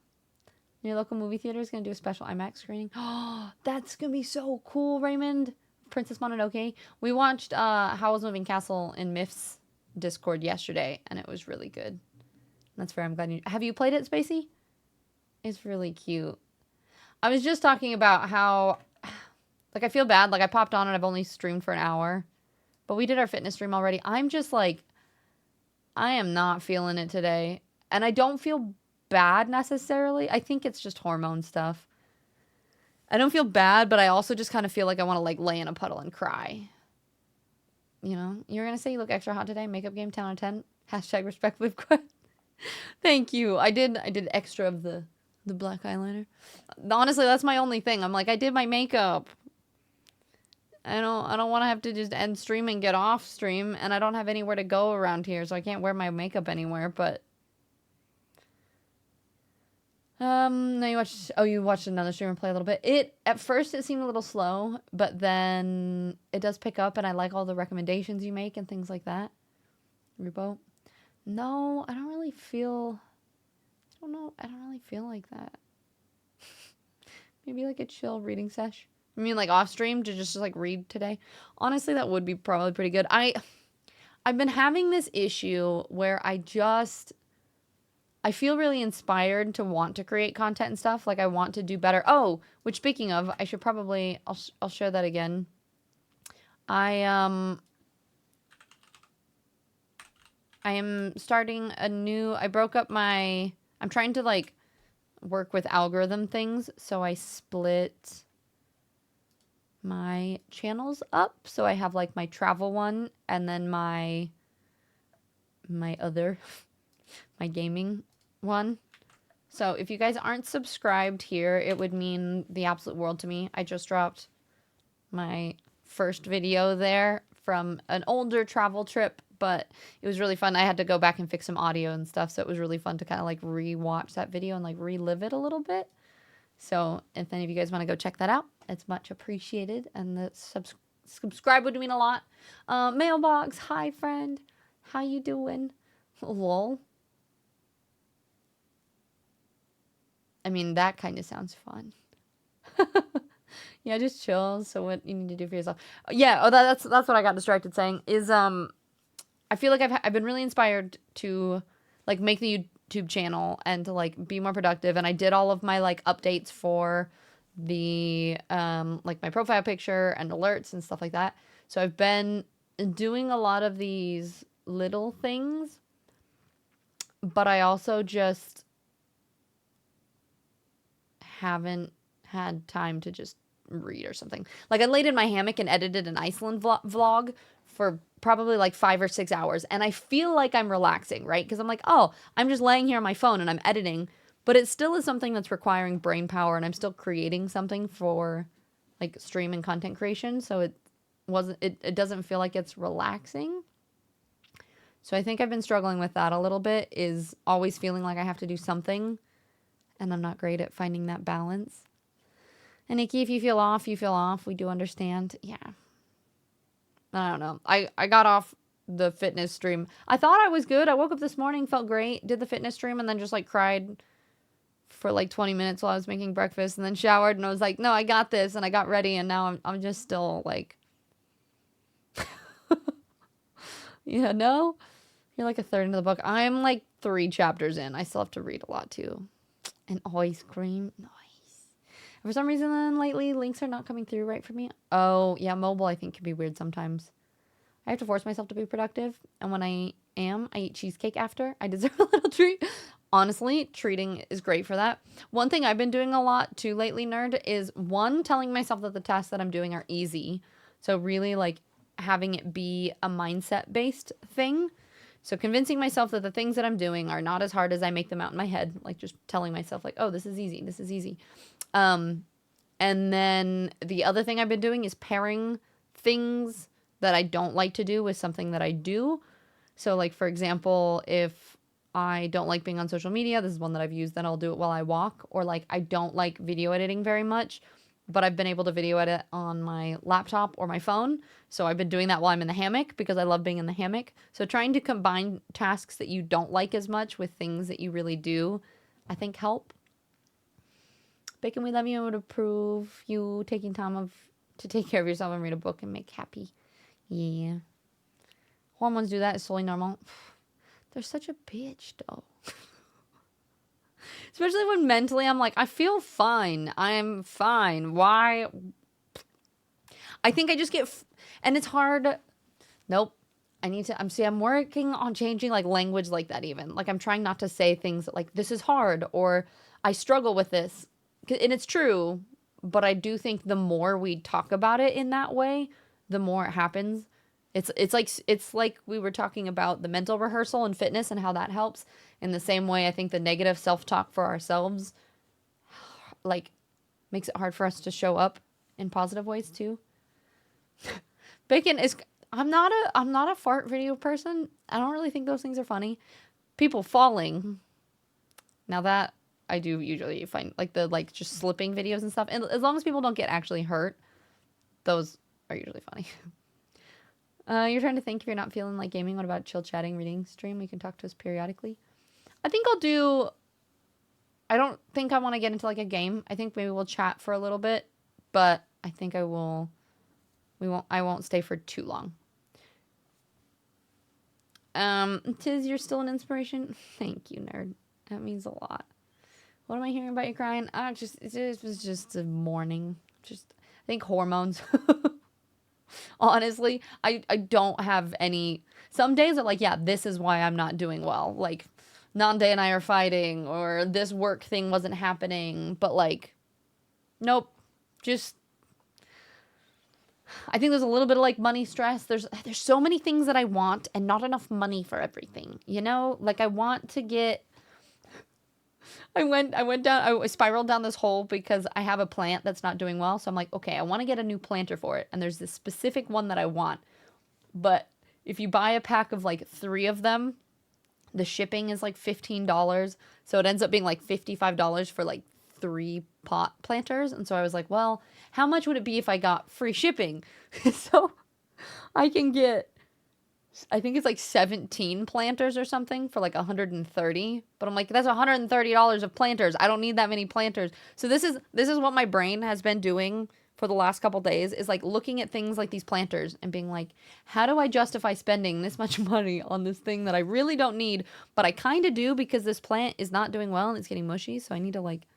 Your local movie theater is going to do a special IMAX screening. Oh, that's going to be so cool, Raymond. Princess Mononoke. We watched Howl's Moving Castle in Miff's Discord yesterday, and it was really good. That's fair. I'm glad you... Have you played it, Spacey? It's really cute. I was just talking about how... Like, I feel bad. Like, I popped on and I've only streamed for an hour. But we did our fitness stream already. I'm just like... I am not feeling it today. And I don't feel bad necessarily. I think it's just hormone stuff. I don't feel bad, but I also just kind of feel like I want to like lay in a puddle and cry. You know, you're going to say you look extra hot today. Makeup game 10 out of 10. Hashtag respect with quest. Thank you. I did extra of the black eyeliner. Honestly, that's my only thing. I'm like, I did my makeup. I don't want to have to just end stream and get off stream, and I don't have anywhere to go around here, so I can't wear my makeup anywhere, but no, you watched another streamer play a little bit. At first it seemed a little slow, but then it does pick up, and I like all the recommendations you make and things like that. Rubo? No, I don't really feel like that. Maybe like a chill reading sesh. I mean, like off stream to just like read today. Honestly, that would be probably pretty good. I've been having this issue where I feel really inspired to want to create content and stuff. Like I want to do better. Oh, which speaking of, I should probably, I'll share that again. I am starting a new, I'm trying to like work with algorithm things. So I split my channels up. So I have like my travel one and then my gaming one. So if you guys aren't subscribed here, it would mean the absolute world to me. I just dropped my first video there from an older travel trip, but it was really fun. I had to go back and fix some audio and stuff, so it was really fun to kind of like re-watch that video and like relive it a little bit. So if any of you guys want to go check that out, it's much appreciated, and the subscribe would mean a lot. Mailbox, hi friend, how you doing? Lol. I mean, that kind of sounds fun. Yeah, just chill. So what you need to do for yourself? Yeah. Oh, that's what I got distracted saying is I feel like I've been really inspired to like make the YouTube channel and to like be more productive. And I did all of my like updates for the like my profile picture and alerts and stuff like that. So I've been doing a lot of these little things, but I also just haven't had time to just read or something. Like I laid in my hammock and edited an Iceland vlog for probably like 5 or 6 hours, and I feel like I'm relaxing, right? Because I'm like, oh, I'm just laying here on my phone and I'm editing, but it still is something that's requiring brain power, and I'm still creating something for like stream and content creation, so it doesn't feel like it's relaxing. So I think I've been struggling with that a little bit, is always feeling like I have to do something, and I'm not great at finding that balance. And Nikki, if you feel off, you feel off. We do understand. Yeah. I don't know. I got off the fitness stream. I thought I was good. I woke up this morning, felt great, did the fitness stream, and then just like cried for like 20 minutes while I was making breakfast and then showered and I was like, no, I got this. And I got ready and now I'm just still like, yeah, no, you're like a third into the book. I'm like 3 chapters in. I still have to read a lot too. And ice cream. Nice. For some reason then lately, links are not coming through right for me. Oh, yeah, mobile I think can be weird sometimes. I have to force myself to be productive. And when I am, I eat cheesecake after. I deserve a little treat. Honestly, treating is great for that. One thing I've been doing a lot too lately, nerd, is one, telling myself that the tasks that I'm doing are easy. So really like having it be a mindset based thing. So convincing myself that the things that I'm doing are not as hard as I make them out in my head. Like just telling myself like, oh, this is easy. This is easy. And then the other thing I've been doing is pairing things that I don't like to do with something that I do. So like, for example, if I don't like being on social media, this is one that I've used, then I'll do it while I walk. Or like, I don't like video editing very much, but I've been able to video edit on my laptop or my phone. So I've been doing that while I'm in the hammock because I love being in the hammock. So trying to combine tasks that you don't like as much with things that you really do, I think help. Bacon, we love you and would approve you taking time to take care of yourself and read a book and make happy. Yeah. Hormones do that. It's totally normal. They're such a bitch, though. Especially when mentally I'm like, I feel fine. I'm fine. Why? I think I just get... and it's hard. Nope. I'm working on changing like language like that even. Like I'm trying not to say things like, this is hard or I struggle with this. And it's true. But I do think the more we talk about it in that way, the more it happens. It's like we were talking about the mental rehearsal and fitness and how that helps. In the same way, I think the negative self-talk for ourselves like makes it hard for us to show up in positive ways too. Bacon is I'm not a fart video person. I don't really think those things are funny. People falling. Now that I do usually find like the just slipping videos and stuff. And as long as people don't get actually hurt, those are usually funny. You're trying to think if you're not feeling like gaming. What about chill chatting, reading stream? You can talk to us periodically. I think I'll do... I don't think I want to get into like a game. I think maybe we'll chat for a little bit. But I think I will... I won't stay for too long. Tiz, you're still an inspiration. Thank you, nerd. That means a lot. What am I hearing about you crying? It was just a morning. I think hormones. Honestly, I don't have any... Some days are like, yeah, this is why I'm not doing well. Like, Nande and I are fighting, or this work thing wasn't happening. But, like, nope. Just... I think there's a little bit of, like, money stress. There's so many things that I want and not enough money for everything. You know? Like, I want to get... I spiraled down this hole because I have a plant that's not doing well. So I'm like, okay, I want to get a new planter for it. And there's this specific one that I want. But if you buy a pack of like 3 of them, the shipping is like $15. So it ends up being like $55 for like 3 pot planters. And so I was like, well, how much would it be if I got free shipping? So I can get... I think it's like 17 planters or something for like 130. But I'm like, that's $130 of planters. I don't need that many planters. So this is what my brain has been doing for the last couple days, is like looking at things like these planters and being like, how do I justify spending this much money on this thing that I really don't need, but I kind of do because this plant is not doing well and it's getting mushy. So I need to like...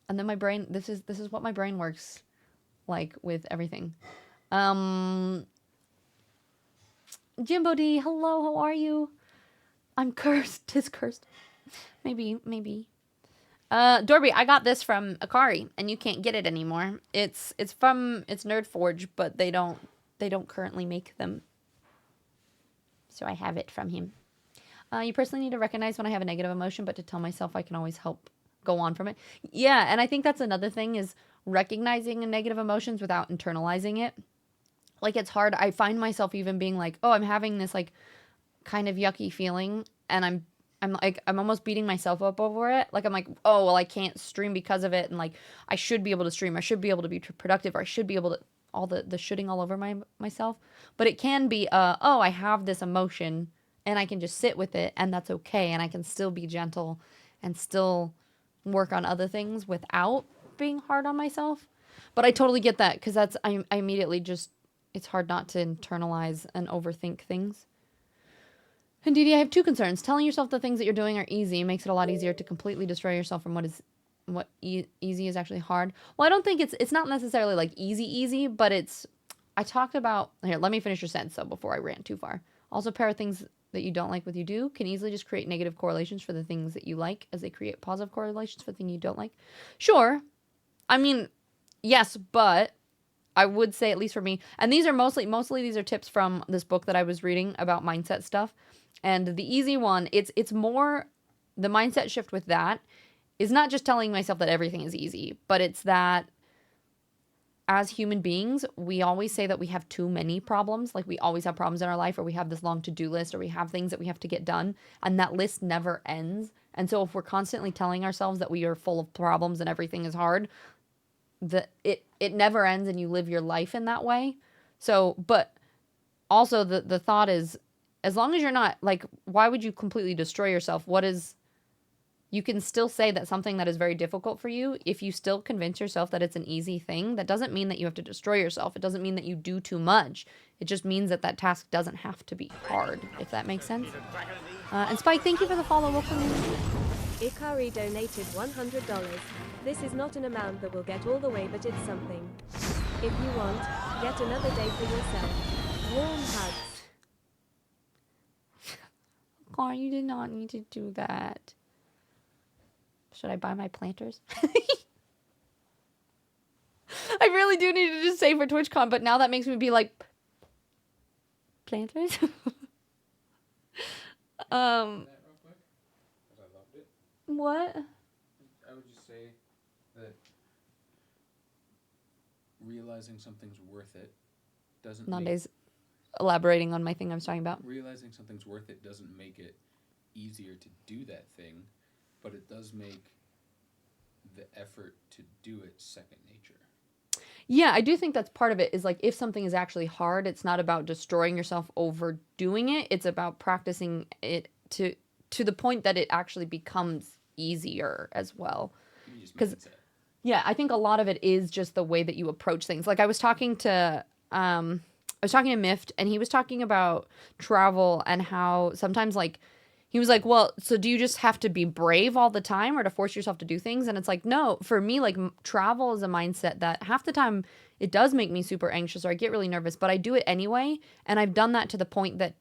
And then my brain, this is what my brain works like with everything. Jimbo D, hello, how are you? I'm cursed. 'Tis cursed. Maybe. Dorby, I got this from Akari, and you can't get it anymore. It's Nerdforge, but they don't currently make them. So I have it from him. You personally need to recognize when I have a negative emotion, but to tell myself I can always help go on from it. Yeah, and I think that's another thing, is recognizing negative emotions without internalizing it. Like, it's hard. I find myself even being like, oh, I'm having this, like, kind of yucky feeling, and I'm almost beating myself up over it. Like, I'm like, oh, well, I can't stream because of it, and, like, I should be able to stream. I should be able to be productive, or I should be able to... all the shooting all over myself. But it can be, oh, I have this emotion, and I can just sit with it, and that's okay, and I can still be gentle and still work on other things without being hard on myself. But I totally get that, because I immediately just, it's hard not to internalize and overthink things. And Didi, I have two concerns. Telling yourself the things that you're doing are easy makes it a lot easier to completely destroy yourself from what easy is actually hard. Well, I don't think it's not necessarily like easy, but it's, I talked about, here, let me finish your sentence though before I rant too far. Also, pair of things that you don't like with you do can easily just create negative correlations for the things that you like, as they create positive correlations for the thing you don't like. Sure. I mean, yes, but I would say, at least for me, and these are mostly these are tips from this book that I was reading about mindset stuff. And the easy one, it's more, the mindset shift with that is not just telling myself that everything is easy, but it's that as human beings, we always say that we have too many problems. Like, we always have problems in our life, or we have this long to-do list, or we have things that we have to get done, and that list never ends. And so if we're constantly telling ourselves that we are full of problems and everything is hard, it never ends, and you live your life in that way. So, but also the thought is, as long as you're not, like, why would you completely destroy yourself? You can still say that something that is very difficult for you, if you still convince yourself that it's an easy thing, that doesn't mean that you have to destroy yourself. It doesn't mean that you do too much. It just means that that task doesn't have to be hard, if that makes sense. And Spike, thank you for the follow. Welcome. Ikari donated $100. This is not an amount that will get all the way, but it's something. If you want, get another day for yourself. Warm hugs. God, you did not need to do that. Should I buy my planters? I really do need to just say for TwitchCon, but now that makes me be like, planters? What? I would just say that realizing something's worth it doesn't Nande's elaborating on my thing I was talking about. Realizing something's worth it doesn't make it easier to do that thing, but it does make the effort to do it second nature. Yeah, I do think that's part of it, is like, if something is actually hard, it's not about destroying yourself over doing it. It's about practicing it to the point that it actually becomes easier as well. Because, yeah, I think a lot of it is just the way that you approach things. Like, I was talking to Mift, and he was talking about travel and how sometimes, like, he was like, well, so do you just have to be brave all the time, or to force yourself to do things? And it's like, no, for me, like, travel is a mindset that half the time it does make me super anxious, or I get really nervous, but I do it anyway. And I've done that to the point that,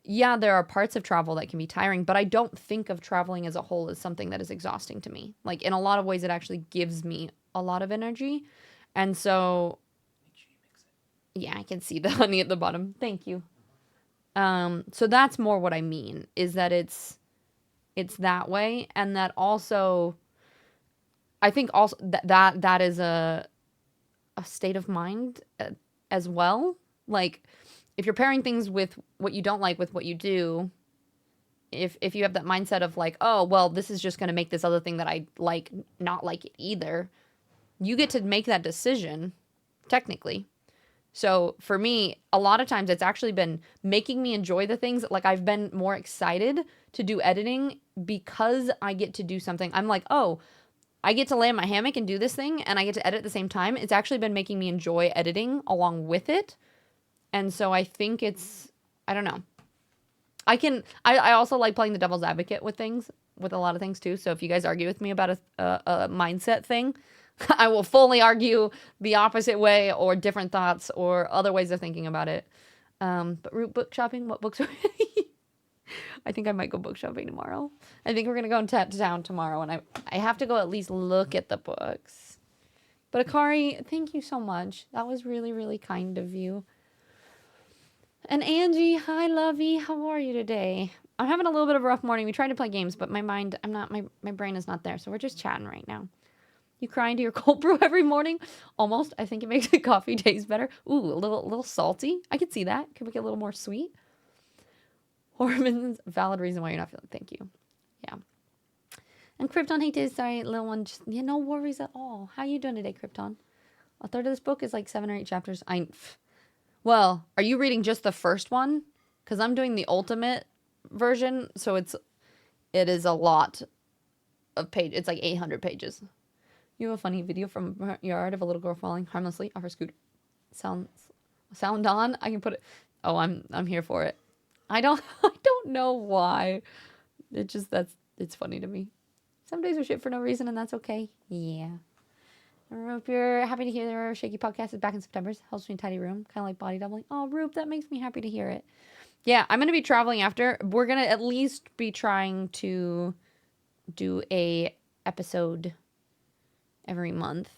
yeah, there are parts of travel that can be tiring, but I don't think of traveling as a whole as something that is exhausting to me. Like, in a lot of ways, it actually gives me a lot of energy. And so, yeah, I can see the honey at the bottom. Thank you. So that's more what I mean, is that it's that way. And that also, I think also that is a state of mind as well. Like, if you're pairing things with what you don't like with what you do, if you have that mindset of like, oh, well, this is just going to make this other thing that I like not like it either, you get to make that decision, technically. So for me, a lot of times it's actually been making me enjoy the things. Like, I've been more excited to do editing because I get to do something. I'm like, oh, I get to lay in my hammock and do this thing, and I get to edit at the same time. It's actually been making me enjoy editing along with it. And so I think it's, I don't know. I also like playing the devil's advocate with things, with a lot of things too. So if you guys argue with me about a mindset thing, I will fully argue the opposite way, or different thoughts, or other ways of thinking about it. But root book shopping, what books are I think I might go book shopping tomorrow. I think we're going to go into town tomorrow, and I have to go at least look at the books. But Akari, thank you so much. That was really, really kind of you. And Angie, hi, lovey. How are you today? I'm having a little bit of a rough morning. We tried to play games, but my brain is not there. So we're just chatting right now. You cry into your cold brew every morning? Almost. I think it makes the coffee taste better. Ooh, a little salty. I could see that. Could we get a little more sweet? Hormones, valid reason why you're not feeling. Thank you. Yeah. And Krypton, hey, dude, sorry, little one. Just, yeah, no worries at all. How you doing today, Krypton? A third of this book is like 7 or 8 chapters. Well, are you reading just the first one? Because I'm doing the ultimate version, so it is a lot of page. It's like 800 pages. You have a funny video from her yard of a little girl falling harmlessly off her scooter. Sound on? I can put it. Oh, I'm here for it. I don't know why. It's funny to me. Some days are shit for no reason, and that's okay. Yeah. I hope you're happy to hear the Shaky Podcast is back in September. Helps me in tidy room, kind of like body doubling. Oh, Roop, that makes me happy to hear it. Yeah, I'm gonna be traveling after. We're gonna at least be trying to do a episode every month.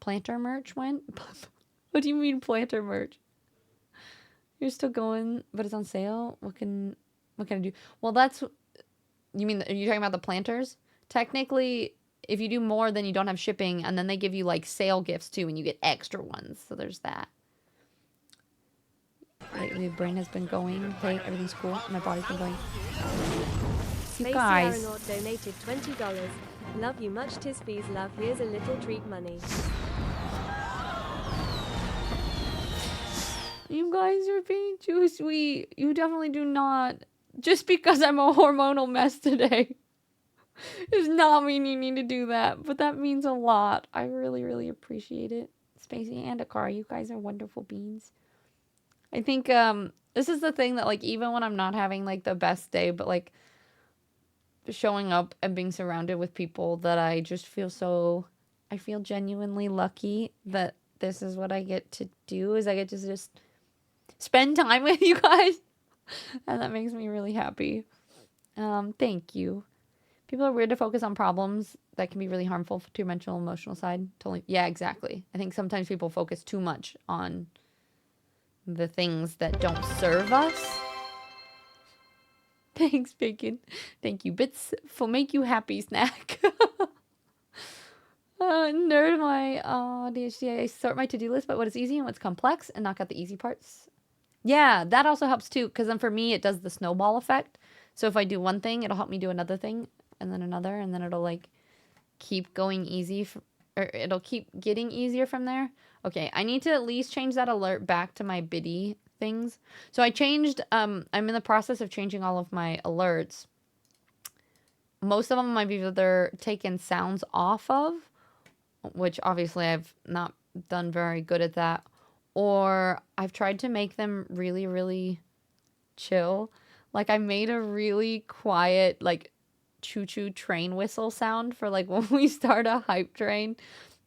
Planter merch went? What do you mean planter merch? You're still going, but it's on sale? What can I do? Well, that's... You mean... Are you talking about the planters? Technically, if you do more, then you don't have shipping, and then they give you, like, sale gifts, too, and you get extra ones. So there's that. Lately, the brain has been going. Okay, everything's cool. My body's been going. You guys... Aeronaut donated $20. Love you much, Tisby's love. Here's a little treat money. You guys are being too sweet. You definitely do not. Just because I'm a hormonal mess today does not mean you need to do that. But that means a lot. I really, really appreciate it. Spacey and Akari, you guys are wonderful beings. I think this is the thing that, like, even when I'm not having, like, the best day, but, like, showing up and being surrounded with people that I just feel so... I feel genuinely lucky that this is what I get to do, is I get to just... spend time with you guys, and that makes me really happy. Thank you. People are weird to focus on problems that can be really harmful to your mental, emotional side. Totally. Yeah, exactly. I think sometimes people focus too much on the things that don't serve us. Thanks, Bacon. Thank you. Bits for make you happy snack. Nerd my DHD. I sort my to-do list by what is easy and what's complex and knock out the easy parts. Yeah, that also helps too, because then for me, it does the snowball effect. So if I do one thing, it'll help me do another thing, and then another, and then it'll, like, keep going easy, or it'll keep getting easier from there. Okay, I need to at least change that alert back to my biddy things. So I changed, I'm in the process of changing all of my alerts. Most of them I've either taken sounds off of, which obviously I've not done very good at that, or I've tried to make them really, really chill. Like, I made a really quiet, like, choo-choo train whistle sound for, like, when we start a hype train.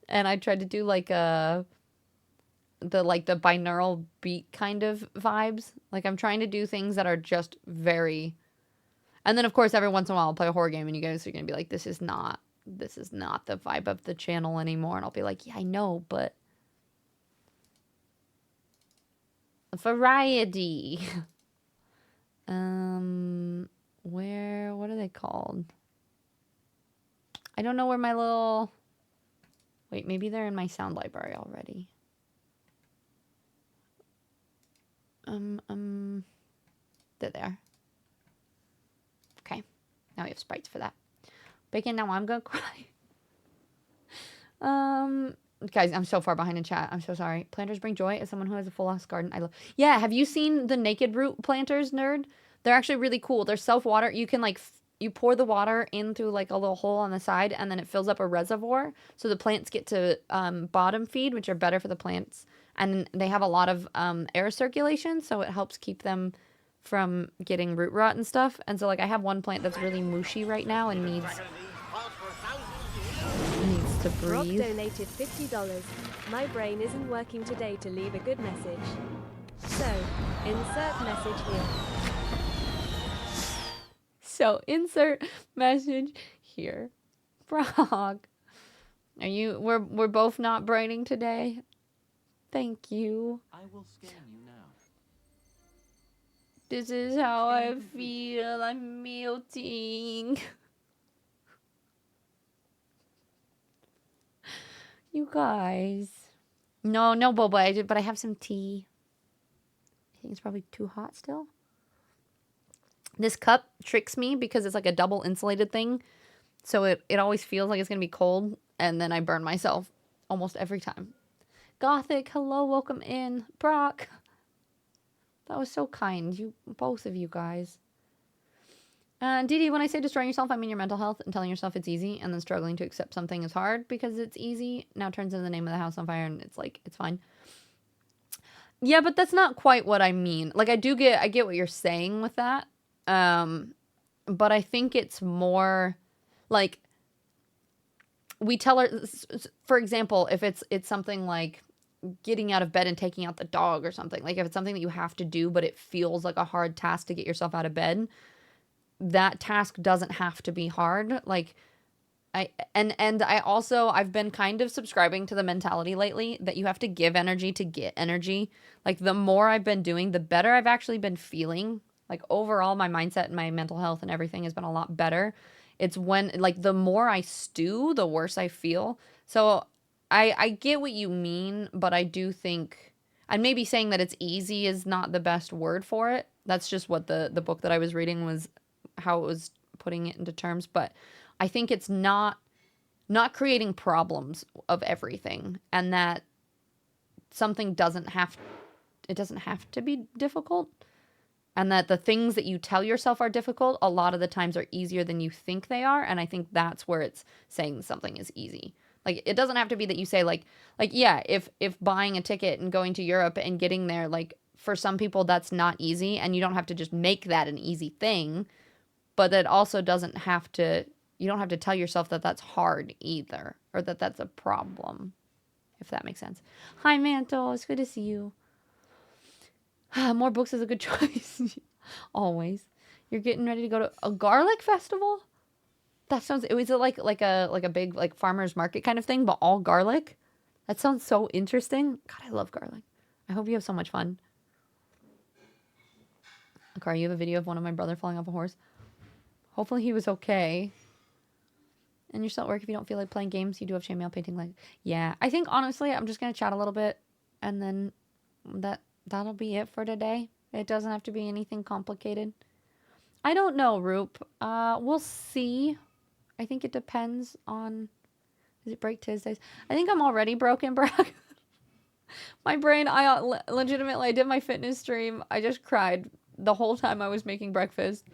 And I tried to do, like, the binaural beat kind of vibes. Like, I'm trying to do things that are just very... And then, of course, every once in a while I'll play a horror game and you guys are going to be like, this is not the vibe of the channel anymore. And I'll be like, yeah, I know, but... Variety. What are they called? I don't know where my little... Wait, maybe they're in my sound library already. They're there. Okay. Now we have sprites for that. Bacon, now I'm gonna cry. Guys, I'm so far behind in chat. I'm so sorry. Planters bring joy as someone who has a full-house garden. I love... Yeah, have you seen the naked root planters, nerd? They're actually really cool. They're self-water. You can, like, you pour the water in through, like, a little hole on the side, and then it fills up a reservoir. So the plants get to bottom feed, which are better for the plants. And they have a lot of air circulation, so it helps keep them from getting root rot and stuff. And so, like, I have one plant that's really mushy right now and needs to Rob breathe. donated $50. My brain isn't working today to leave a good message. So, insert message here. So, insert message here. Frog. Are you... We're both not braining today? Thank you. I will scan you now. This is how I feel. I'm melting. You guys. No boba, but I have some tea. I think it's probably too hot still. This cup tricks me because it's like a double insulated thing. So it always feels like it's going to be cold. And then I burn myself almost every time. Gothic, hello, welcome in. Brock. That was so kind. Both of you guys. Didi, when I say destroying yourself, I mean your mental health and telling yourself it's easy and then struggling to accept something is hard because it's easy. Now turns into the name of the house on fire and it's like, it's fine. Yeah, but that's not quite what I mean. Like I get what you're saying with that. But I think it's more like we tell her, for example, if it's something like getting out of bed and taking out the dog or something, like if it's something that you have to do, but it feels like a hard task to get yourself out of bed, that task doesn't have to be hard. Like I've been kind of subscribing to the mentality lately that you have to give energy to get energy. Like the more I've been doing, the better I've actually been feeling. Like overall, my mindset and my mental health and everything has been a lot better. It's when like the more I stew, the worse I feel. So I get what you mean, but I do think, and maybe saying that it's easy is not the best word for it. That's just what the book that I was reading was, how it was putting it into terms. But I think it's not creating problems of everything, and that something doesn't have to be difficult, and that the things that you tell yourself are difficult a lot of the times are easier than you think they are. And I think that's where it's saying something is easy. Like it doesn't have to be that you say like yeah, if buying a ticket and going to Europe and getting there, like for some people that's not easy, and you don't have to just make that an easy thing, but that also doesn't have to, you don't have to tell yourself that that's hard either, or that that's a problem, if that makes sense. Hi, Mantle. It's good to see you. More books is a good choice. Always. You're getting ready to go to a garlic festival? That sounds, it was like a big like farmer's market kind of thing, but all garlic? That sounds so interesting. God, I love garlic. I hope you have so much fun. Akari, you have a video of one of my brother falling off a horse. Hopefully he was okay. And you're still at work if you don't feel like playing games. You do have chainmail painting. Like, yeah. I think, honestly, I'm just going to chat a little bit. And then that'll be it for today. It doesn't have to be anything complicated. I don't know, Roop. We'll see. I think it depends on... Is it Break Tuesdays? I think I'm already broken, Brock. My brain, legitimately, I did my fitness stream. I just cried the whole time I was making breakfast.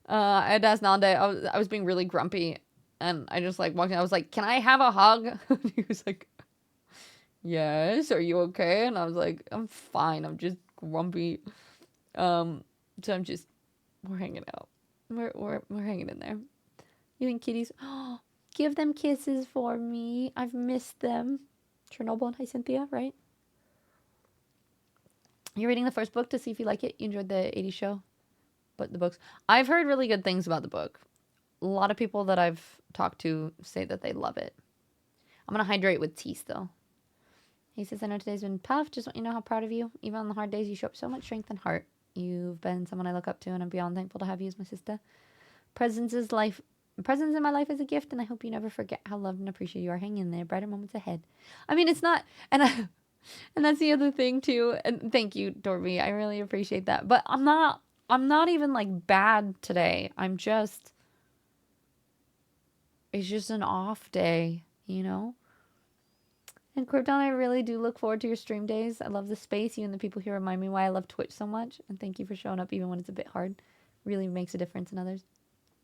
At Asnande, I was being really grumpy, and I just like walked in. I was like, "Can I have a hug?" And he was like, "Yes, are you okay?" And I was like, "I'm fine. I'm just grumpy." So we're hanging out. We're hanging in there. You and kitties, oh, give them kisses for me. I've missed them. Chernobyl and Hi Cynthia, right? You're reading the first book to see if you like it. You enjoyed the 80s show, but the books. I've heard really good things about the book. A lot of people that I've talked to say that they love it. I'm going to hydrate with tea still. He says, I know today's been tough. Just want you to know how proud of you. Even on the hard days, you show up so much strength and heart. You've been someone I look up to, and I'm beyond thankful to have you as my sister. Presence in my life is a gift, and I hope you never forget how loved and appreciated you are. Hang in there. Brighter moments ahead. I mean, it's not... And that's the other thing, too. And thank you, Dorby. I really appreciate that. But I'm not even, like, bad today. I'm just... It's just an off day, you know? And Krypton, I really do look forward to your stream days. I love the space. You and the people here remind me why I love Twitch so much. And thank you for showing up even when it's a bit hard. Really makes a difference in others.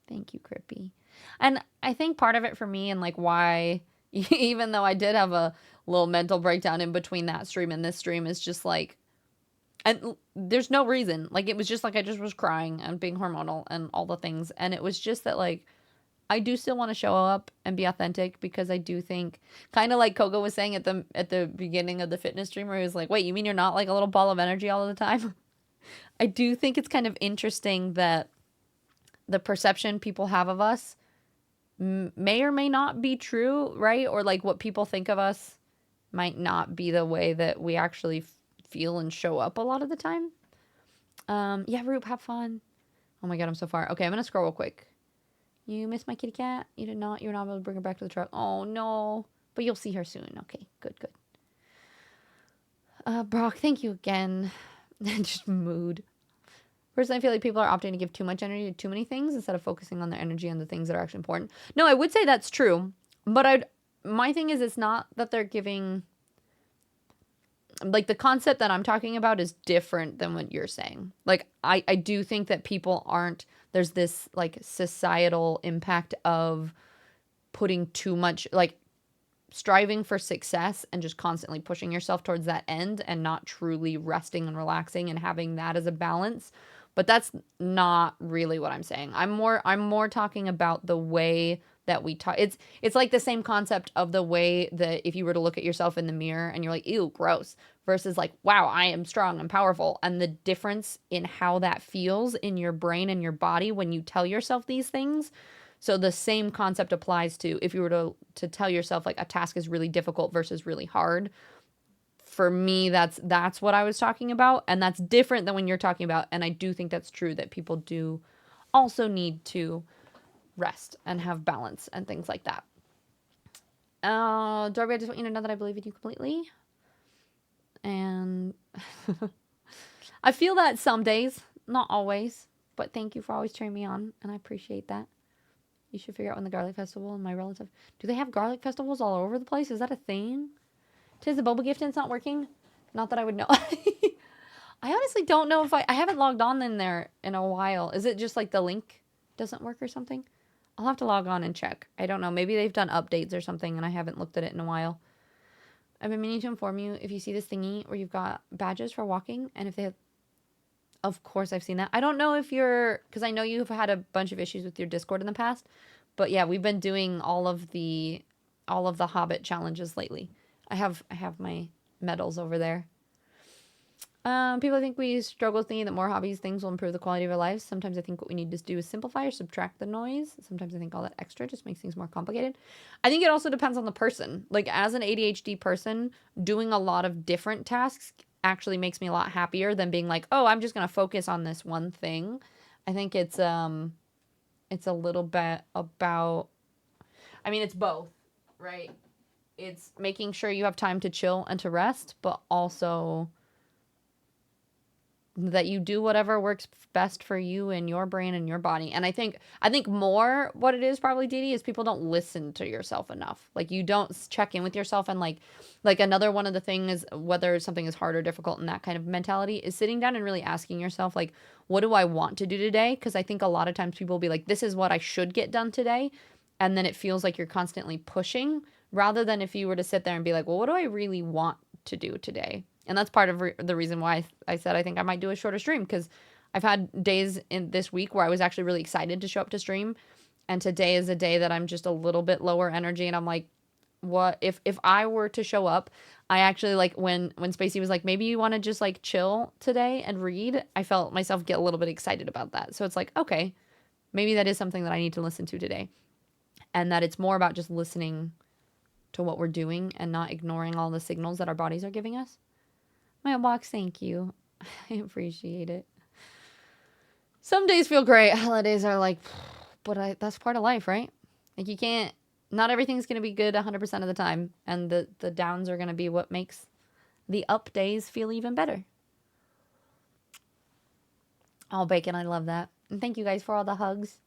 Thank you, Crippy. And I think part of it for me, and like why, even though I did have a little mental breakdown in between that stream and this stream, is just like, and there's no reason. Like, it was just like I just was crying and being hormonal and all the things. And it was just that, like, I do still want to show up and be authentic, because I do think, kind of like Koga was saying at the beginning of the fitness stream, where he was like, wait, you mean you're not like a little ball of energy all the time? I do think it's kind of interesting that the perception people have of us may or may not be true, right? Or like what people think of us might not be the way that we actually feel and show up a lot of the time. Yeah, Roop, have fun. Oh my god, I'm so far. Okay, I'm gonna scroll real quick. You missed my kitty cat? You did not? You're not able to bring her back to the truck? Oh no. But you'll see her soon. Okay, good. Brock, thank you again. Just mood. Personally, I feel like people are opting to give too much energy to too many things instead of focusing on their energy on the things that are actually important. No, I would say that's true. But my thing is, it's not that they're giving... like the concept that I'm talking about is different than what you're saying. Like I do think that people aren't, there's this like societal impact of putting too much, like striving for success and just constantly pushing yourself towards that end and not truly resting and relaxing and having that as a balance. But that's not really what I'm saying. I'm more talking about the way that we talk. It's like the same concept of the way that if you were to look at yourself in the mirror and you're like, ew, gross, versus like, wow, I am strong and powerful. And the difference in how that feels in your brain and your body when you tell yourself these things. So the same concept applies to if you were to tell yourself like a task is really difficult versus really hard. For me, that's what I was talking about. And that's different than when you're talking about. And I do think that's true that people do also need to rest and have balance and things like that. Darby, I just want you to know that I believe in you completely. And I feel that some days, not always. But thank you for always cheering me on. And I appreciate that. You should figure out when the garlic festival and my relative... Do they have garlic festivals all over the place? Is that a thing? Tis the boba gift and it's not working? Not that I would know. I honestly don't know if I haven't logged on in there in a while. Is it just like the link doesn't work or something? I'll have to log on and check. I don't know. Maybe they've done updates or something and I haven't looked at it in a while. I've been meaning to inform you if you see this thingy where you've got badges for walking and if they have... Of course I've seen that. I don't know if you're... Because I know you've had a bunch of issues with your Discord in the past. But yeah, we've been doing all of the Hobbit challenges lately. I have my medals over there. People think we struggle thinking that more hobbies things will improve the quality of our lives. Sometimes I think what we need to do is simplify or subtract the noise. Sometimes I think all that extra just makes things more complicated. I think it also depends on the person. Like as an ADHD person, doing a lot of different tasks actually makes me a lot happier than being like, oh, I'm just going to focus on this one thing. I think it's a little bit about, I mean, it's both, right? It's making sure you have time to chill and to rest, but also that you do whatever works best for you and your brain and your body. And I think more what it is probably, Didi, is people don't listen to yourself enough. Like you don't check in with yourself. And like another one of the things, whether something is hard or difficult in that kind of mentality, is sitting down and really asking yourself, like, what do I want to do today? Because I think a lot of times people will be like, this is what I should get done today. And then it feels like you're constantly pushing rather than if you were to sit there and be like, well, what do I really want to do today? And that's part of the reason why I said I think I might do a shorter stream, because I've had days in this week where I was actually really excited to show up to stream. And today is a day that I'm just a little bit lower energy. And I'm like, what if I were to show up, I actually like when Spacey was like, maybe you want to just like chill today and read. I felt myself get a little bit excited about that. So it's like, okay, maybe that is something that I need to listen to today. And that it's more about just listening to what we're doing and not ignoring all the signals that our bodies are giving us. Mailbox, thank you. I appreciate it. Some days feel great. Holidays are like, but that's part of life, right? Like you can't, not everything's going to be good 100% of the time. And the downs are going to be what makes the up days feel even better. Oh, Bacon, I love that. And thank you guys for all the hugs.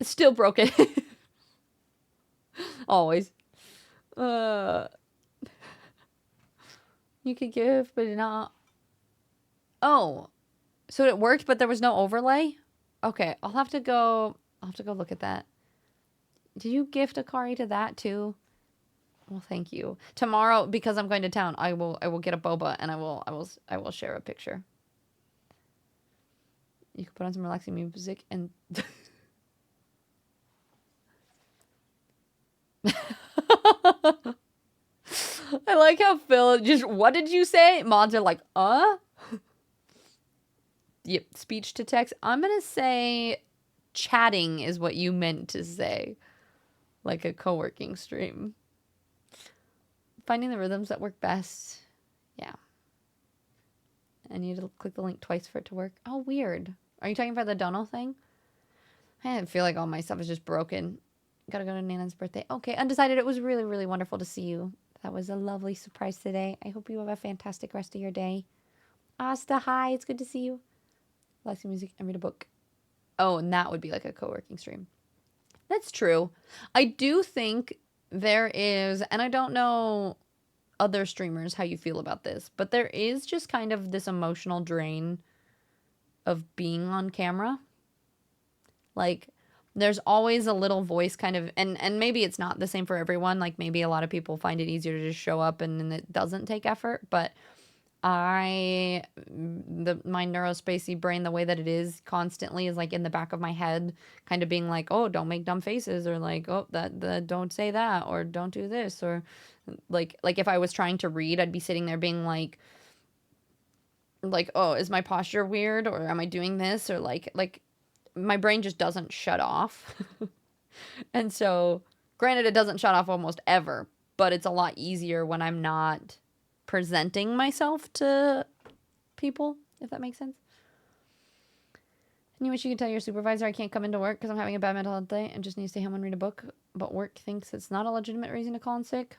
It's still broken. Always. You could give, but not. Oh, so it worked, but there was no overlay? Okay, I'll have to go look at that. Did you gift Akari to that too? Well, thank you. Tomorrow, because I'm going to town, I will get a boba and I will share a picture. You can put on some relaxing music and I like how Phil just, what did you say? Mods are like, Yep, speech to text. I'm going to say chatting is what you meant to say. Like a co-working stream. Finding the rhythms that work best. Yeah. I need to click the link twice for it to work. Oh, weird. Are you talking about the dono thing? I feel like all my stuff is just broken. Gotta go to Nana's birthday. Okay, undecided. It was really, really wonderful to see you. That was a lovely surprise today. I hope you have a fantastic rest of your day. Asta, hi. It's good to see you. Relaxing music and read a book. Oh, and that would be like a co-working stream. That's true. I do think there is, and I don't know other streamers how you feel about this, but there is just kind of this emotional drain of being on camera. Like, there's always a little voice kind of, and maybe it's not the same for everyone. Like, maybe a lot of people find it easier to just show up and it doesn't take effort. But my neurospacey brain, the way that it is constantly is like in the back of my head, kind of being like, oh, don't make dumb faces, or like, oh, that don't say that, or don't do this, or like if I was trying to read, I'd be sitting there being like, oh, is my posture weird, or am I doing this, or like my brain just doesn't shut off. And so, granted, it doesn't shut off almost ever, but it's a lot easier when I'm not presenting myself to people, if that makes sense. And you wish you could tell your supervisor I can't come into work because I'm having a bad mental health day and just need to stay home and read a book, but work thinks it's not a legitimate reason to call in sick.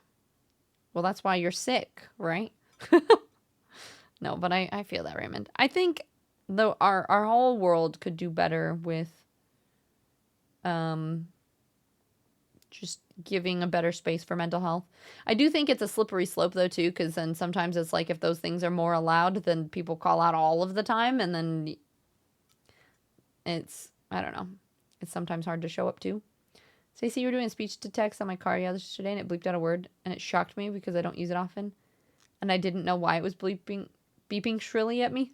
Well, that's why you're sick, right? No, but I feel that, Raymond. I think though our whole world could do better with just giving a better space for mental health. I do think it's a slippery slope though too, because then sometimes it's like if those things are more allowed, then people call out all of the time, and then it's, I don't know, it's sometimes hard to show up to. Stacey, you were doing speech to text on my car yesterday and it bleeped out a word, and it shocked me because I don't use it often, and I didn't know why it was beeping shrilly at me.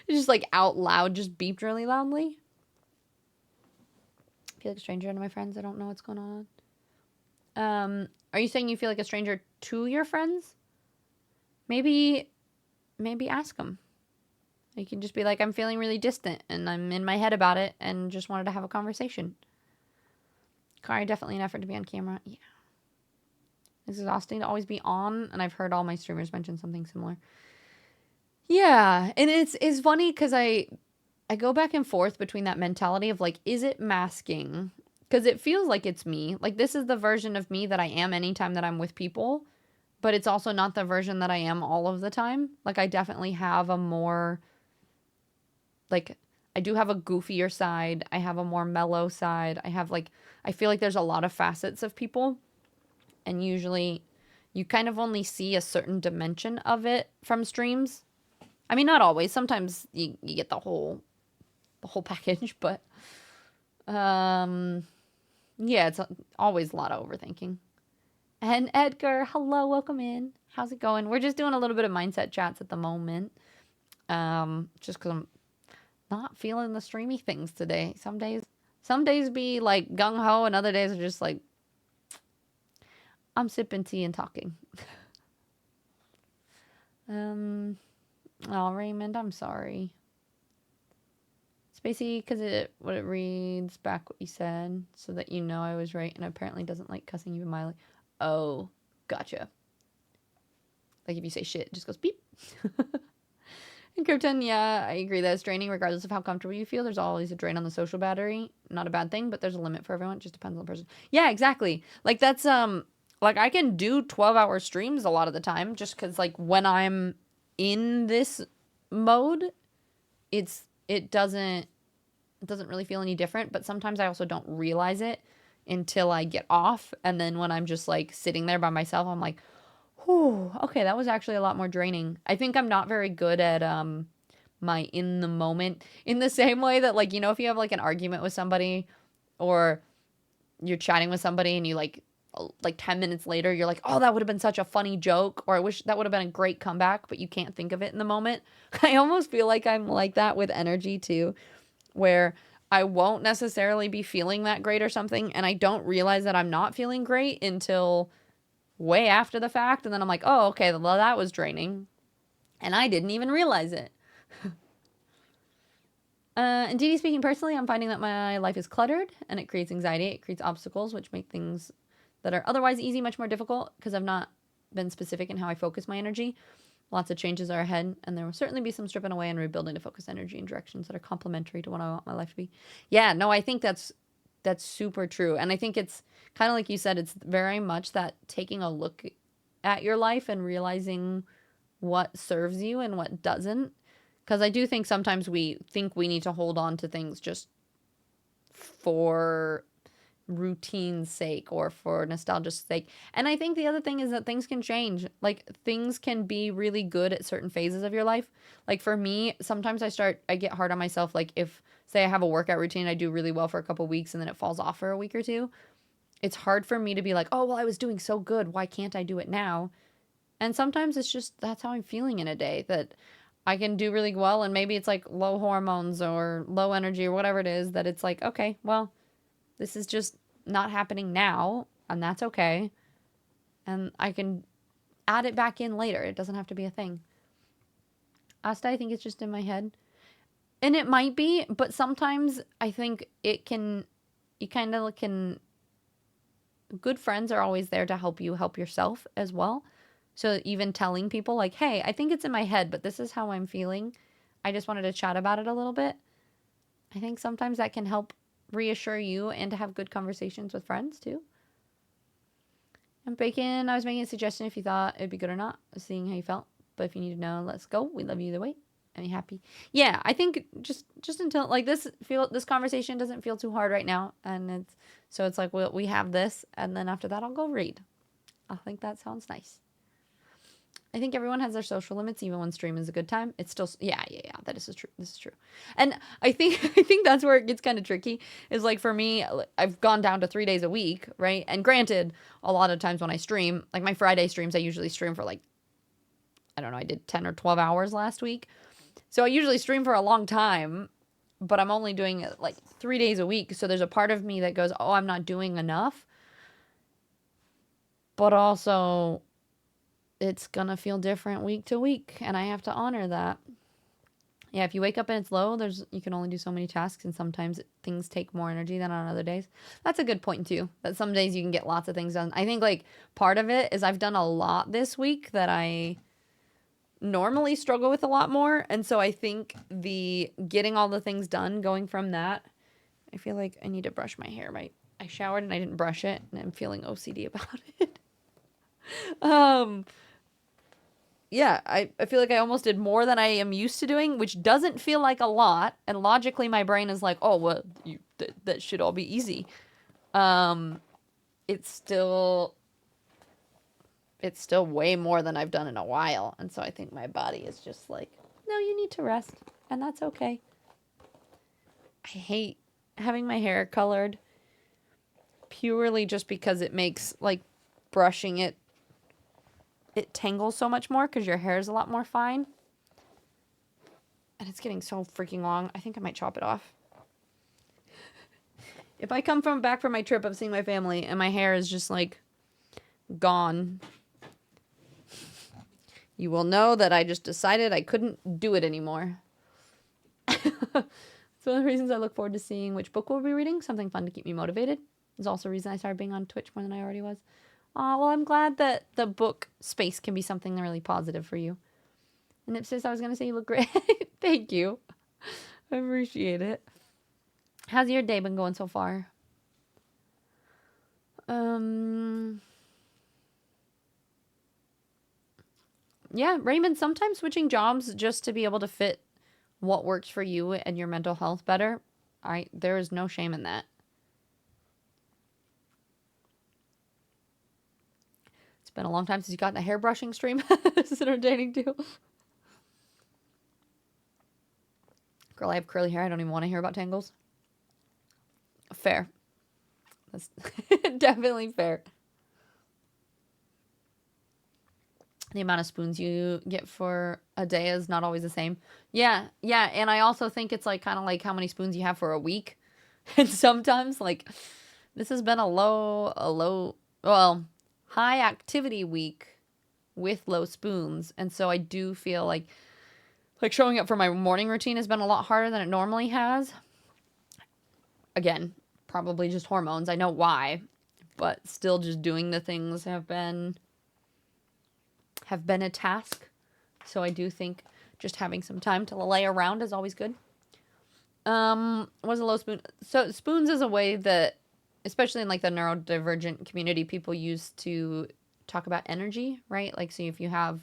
It just like out loud just beeped really loudly. I feel like a stranger to my friends. I don't know what's going on. Are you saying you feel like a stranger to your friends? Maybe ask them. You can just be like, I'm feeling really distant and I'm in my head about it and just wanted to have a conversation. Kari, definitely an effort to be on camera. Yeah. It's exhausting to always be on, and I've heard all my streamers mention something similar. Yeah, and it's funny because I go back and forth between that mentality of like, is it masking? Because it feels like it's me. Like, this is the version of me that I am anytime that I'm with people, but it's also not the version that I am all of the time. Like, I definitely have a more, like, I do have a goofier side. I have a more mellow side. I have like, I feel like there's a lot of facets of people, and usually you kind of only see a certain dimension of it from streams. I mean, not always. Sometimes you get the whole package, but yeah, it's always a lot of overthinking. And Edgar, hello, welcome in. How's it going? We're just doing a little bit of mindset chats at the moment. Just because I'm not feeling the streamy things today. Some days be like gung ho, and other days are just like I'm sipping tea and talking. Oh, Raymond, I'm sorry. Spacey, because it reads back what you said so that you know I was right, and apparently doesn't like cussing even mildly. Oh, gotcha. Like if you say shit, it just goes beep. And Krypton, yeah, I agree that it's draining regardless of how comfortable you feel. There's always a drain on the social battery. Not a bad thing, but there's a limit for everyone. It just depends on the person. Yeah, exactly. Like that's like I can do 12-hour streams a lot of the time just because like when I'm in this mode, it doesn't really feel any different, but sometimes I also don't realize it until I get off, and then when I'm just like sitting there by myself, I'm like, whew, okay, that was actually a lot more draining. I think I'm not very good at my in the moment, in the same way that like, you know, if you have like an argument with somebody or you're chatting with somebody and you like 10 minutes later, you're like, oh, that would have been such a funny joke, or I wish that would have been a great comeback, but you can't think of it in the moment. I almost feel like I'm like that with energy too, where I won't necessarily be feeling that great or something, and I don't realize that I'm not feeling great until way after the fact, and then I'm like, oh, okay, well, that was draining, and I didn't even realize it. And Dee Dee, speaking personally, I'm finding that my life is cluttered, and it creates anxiety. It creates obstacles, which make things that are otherwise easy much more difficult because I've not been specific in how I focus my energy. Lots of changes are ahead, and there will certainly be some stripping away and rebuilding to focus energy in directions that are complementary to what I want my life to be. Yeah, no, I think that's super true. And I think it's kind of like you said, it's very much that taking a look at your life and realizing what serves you and what doesn't. Because I do think sometimes we think we need to hold on to things just for routine's sake or for nostalgia's sake. And I think the other thing is that things can change. Like, things can be really good at certain phases of your life. Like, for me, sometimes I get hard on myself. Like, if, say, I have a workout routine, I do really well for a couple weeks and then it falls off for a week or two. It's hard for me to be like, oh, well, I was doing so good. Why can't I do it now? And sometimes it's just, that's how I'm feeling in a day, that I can do really well. And maybe it's like low hormones or low energy or whatever it is, that it's like, okay, well, this is just not happening now, and that's okay. And I can add it back in later. It doesn't have to be a thing. Asta, I think it's just in my head. And it might be, but sometimes I think it can, you kind of can, good friends are always there to help you help yourself as well. So even telling people like, hey, I think it's in my head, but this is how I'm feeling. I just wanted to chat about it a little bit. I think sometimes that can help reassure you and to have good conversations with friends too. And Bacon, I was making a suggestion if you thought it'd be good or not, seeing how you felt. But if you need to know, let's go. We love you either way. Are you happy? Yeah, I think just until like this conversation doesn't feel too hard right now, and it's like we have this, and then after that I'll go read. I think that sounds nice. I think everyone has their social limits, even when stream is a good time. It's still, yeah. That is true. This is true. And I think that's where it gets kind of tricky. Is like for me, I've gone down to 3 days a week, right? And granted, a lot of times when I stream, like my Friday streams, I usually stream for like, I don't know, I did 10 or 12 hours last week. So I usually stream for a long time, but I'm only doing it like 3 days a week. So there's a part of me that goes, oh, I'm not doing enough. But also, it's gonna feel different week to week, and I have to honor that. Yeah, if you wake up and it's low, you can only do so many tasks, and sometimes things take more energy than on other days. That's a good point too, that some days you can get lots of things done. I think like part of it is I've done a lot this week that I normally struggle with a lot more, and so I think the getting all the things done, going from that, I feel like I need to brush my hair. I showered and I didn't brush it, and I'm feeling OCD about it. Yeah, I feel like I almost did more than I am used to doing, which doesn't feel like a lot. And logically, my brain is like, oh, well, that should all be easy. It's still way more than I've done in a while. And so I think my body is just like, no, you need to rest. And that's okay. I hate having my hair colored purely just because it makes, like, brushing it tangles so much more because your hair is a lot more fine. And it's getting so freaking long. I think I might chop it off. If I come back from my trip of seeing my family and my hair is just like gone, you will know that I just decided I couldn't do it anymore. It's one of the reasons I look forward to seeing which book we'll be reading. Something fun to keep me motivated. It's also a reason I started being on Twitch more than I already was. Well, I'm glad that the book space can be something really positive for you. And Ipsis, I was going to say you look great. Thank you. I appreciate it. How's your day been going so far? Yeah, Raymond, sometimes switching jobs just to be able to fit what works for you and your mental health better, there is no shame in that. Been a long time since you got in a hairbrushing stream. This is entertaining too. Girl, I have curly hair. I don't even want to hear about tangles. Fair. That's definitely fair. The amount of spoons you get for a day is not always the same. Yeah. And I also think it's like kind of like how many spoons you have for a week. And sometimes like this has been high activity week with low spoons. And so I do feel like showing up for my morning routine has been a lot harder than it normally has. Again, probably just hormones. I know why, but still just doing the things have been a task. So I do think just having some time to lay around is always good. Was a low spoon. So spoons is a way that, especially in like the neurodivergent community, people use to talk about energy, right? Like, so if you have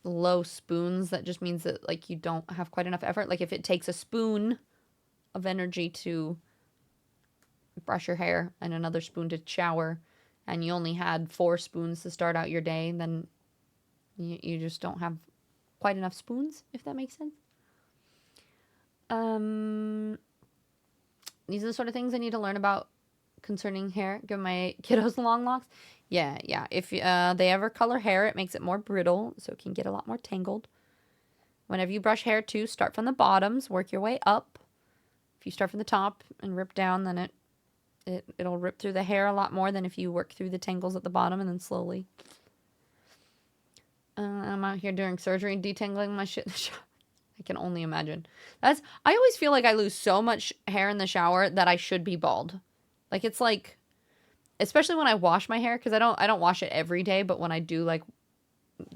low spoons, that just means that like you don't have quite enough effort. Like if it takes a spoon of energy to brush your hair and another spoon to shower, and you only had 4 spoons to start out your day, then you just don't have quite enough spoons, if that makes sense. These are the sort of things I need to learn about concerning hair. Give my kiddos long locks. Yeah. If they ever color hair, it makes it more brittle, so it can get a lot more tangled. Whenever you brush hair, too, start from the bottoms, work your way up. If you start from the top and rip down, then it'll rip through the hair a lot more than if you work through the tangles at the bottom and then slowly. I'm out here doing surgery and detangling my shit in the shower. I can only imagine. I always feel like I lose so much hair in the shower that I should be bald. Like, it's like, especially when I wash my hair, because I don't wash it every day, but when I do, like,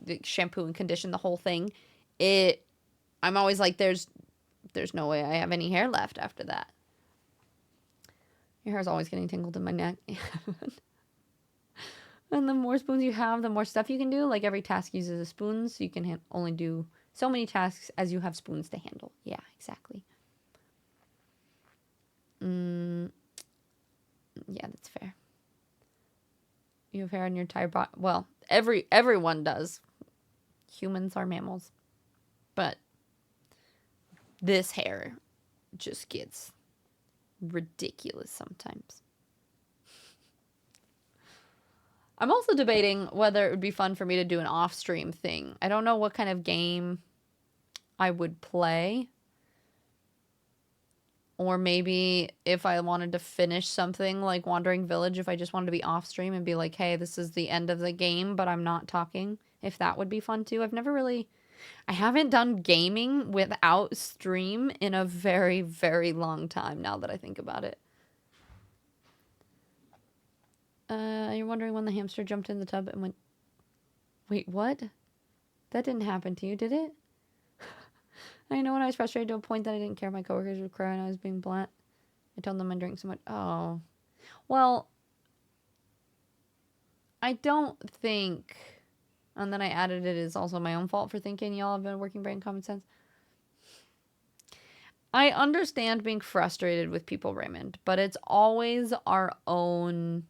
the shampoo and condition the whole thing, I'm always like, there's no way I have any hair left after that. Your hair's always getting tangled in my neck. And the more spoons you have, the more stuff you can do. Like, every task uses a spoon, so you can only do so many tasks as you have spoons to handle. Yeah, exactly. Yeah, that's fair. You have hair on your entire body. Well, everyone does. Humans are mammals. But this hair just gets ridiculous sometimes. I'm also debating whether it would be fun for me to do an off-stream thing. I don't know what kind of game I would play. Or maybe if I wanted to finish something like Wandering Village, if I just wanted to be off-stream and be like, hey, this is the end of the game, but I'm not talking. If that would be fun too. I haven't done gaming without stream in a very, very long time now that I think about it. You're wondering when the hamster jumped in the tub and went... Wait, what? That didn't happen to you, did it? I know when I was frustrated to a point that I didn't care if my coworkers would cry and I was being blunt. I told them I drank so much. Oh. Well, I don't think... And then I added it is also my own fault for thinking y'all have been working brain common sense. I understand being frustrated with people, Raymond, but it's always our own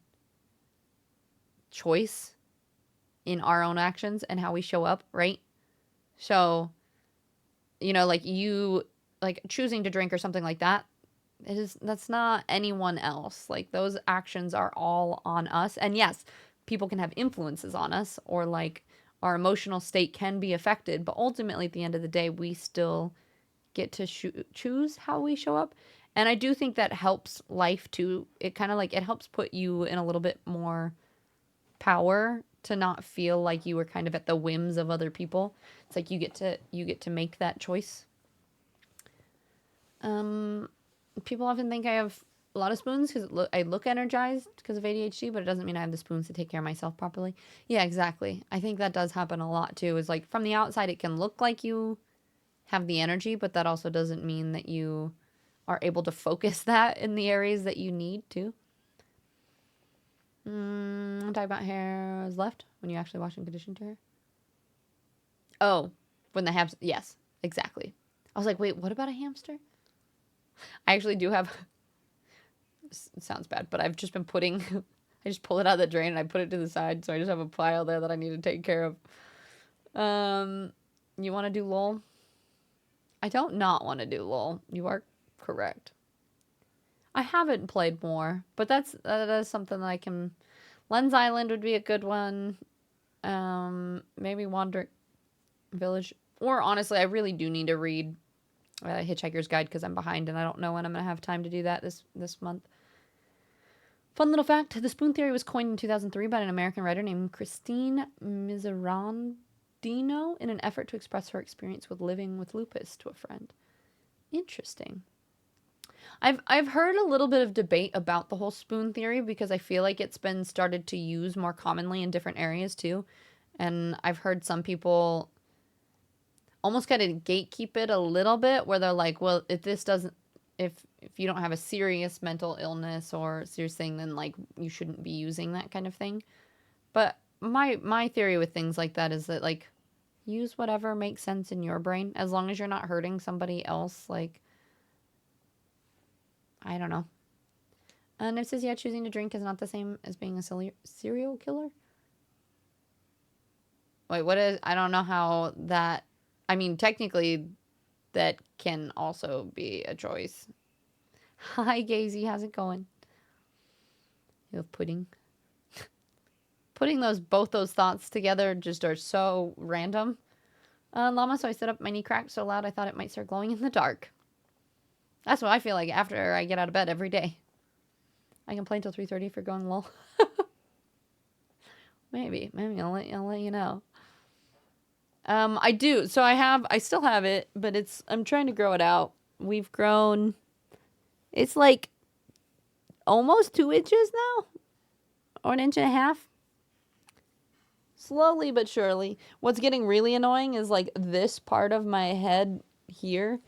choice in our own actions and how we show up, right? So, like you, like choosing to drink or something like that, that's not anyone else. Like, those actions are all on us. And yes, people can have influences on us, or like our emotional state can be affected, but ultimately at the end of the day, we still get to choose how we show up. And I do think that helps life too. It kind of like, it helps put you in a little bit more power to not feel like you were kind of at the whims of other people. It's like you get to make that choice. People often think I have a lot of spoons because I look energized because of ADHD, but it doesn't mean I have the spoons to take care of myself properly. Yeah, exactly. I think that does happen a lot too. Is like, from the outside, it can look like you have the energy, but that also doesn't mean that you are able to focus that in the areas that you need to. Talk about hair is left when you actually wash and condition your hair. Oh, when the hamster. Yes, exactly. I was like, wait, what about a hamster? I actually do have. It sounds bad, but I've just been putting. I just pull it out of the drain and I put it to the side, so I just have a pile there that I need to take care of. You want to do LOL? I don't not want to do LOL. You are correct. I haven't played more, but that is something that I can... Lens Island would be a good one. Maybe Wandering Village. Or honestly, I really do need to read Hitchhiker's Guide because I'm behind and I don't know when I'm going to have time to do that this month. Fun little fact, the spoon theory was coined in 2003 by an American writer named Christine Miserandino in an effort to express her experience with living with lupus to a friend. Interesting. I've heard a little bit of debate about the whole spoon theory because I feel like it's been started to use more commonly in different areas too. And I've heard some people almost kind of gatekeep it a little bit where they're like, well, if you don't have a serious mental illness or serious thing, then like you shouldn't be using that kind of thing. But my theory with things like that is that like use whatever makes sense in your brain as long as you're not hurting somebody else. Like, I don't know. And it says, yeah, choosing to drink is not the same as being a serial killer. Wait, what is... I don't know how that... I mean, technically, that can also be a choice. Hi, Gazy. How's it going? You have pudding. Putting both those thoughts together just are so random. Llama, so I set up my knee cracked so loud I thought it might start glowing in the dark. That's what I feel like after I get out of bed every day. I can play until 3:30 if you're going lol. Maybe I'll let you know. I do. So I still have it, but I'm trying to grow it out. We've grown, it's like almost 2 inches now, or 1.5 inches. Slowly but surely. What's getting really annoying is like this part of my head here.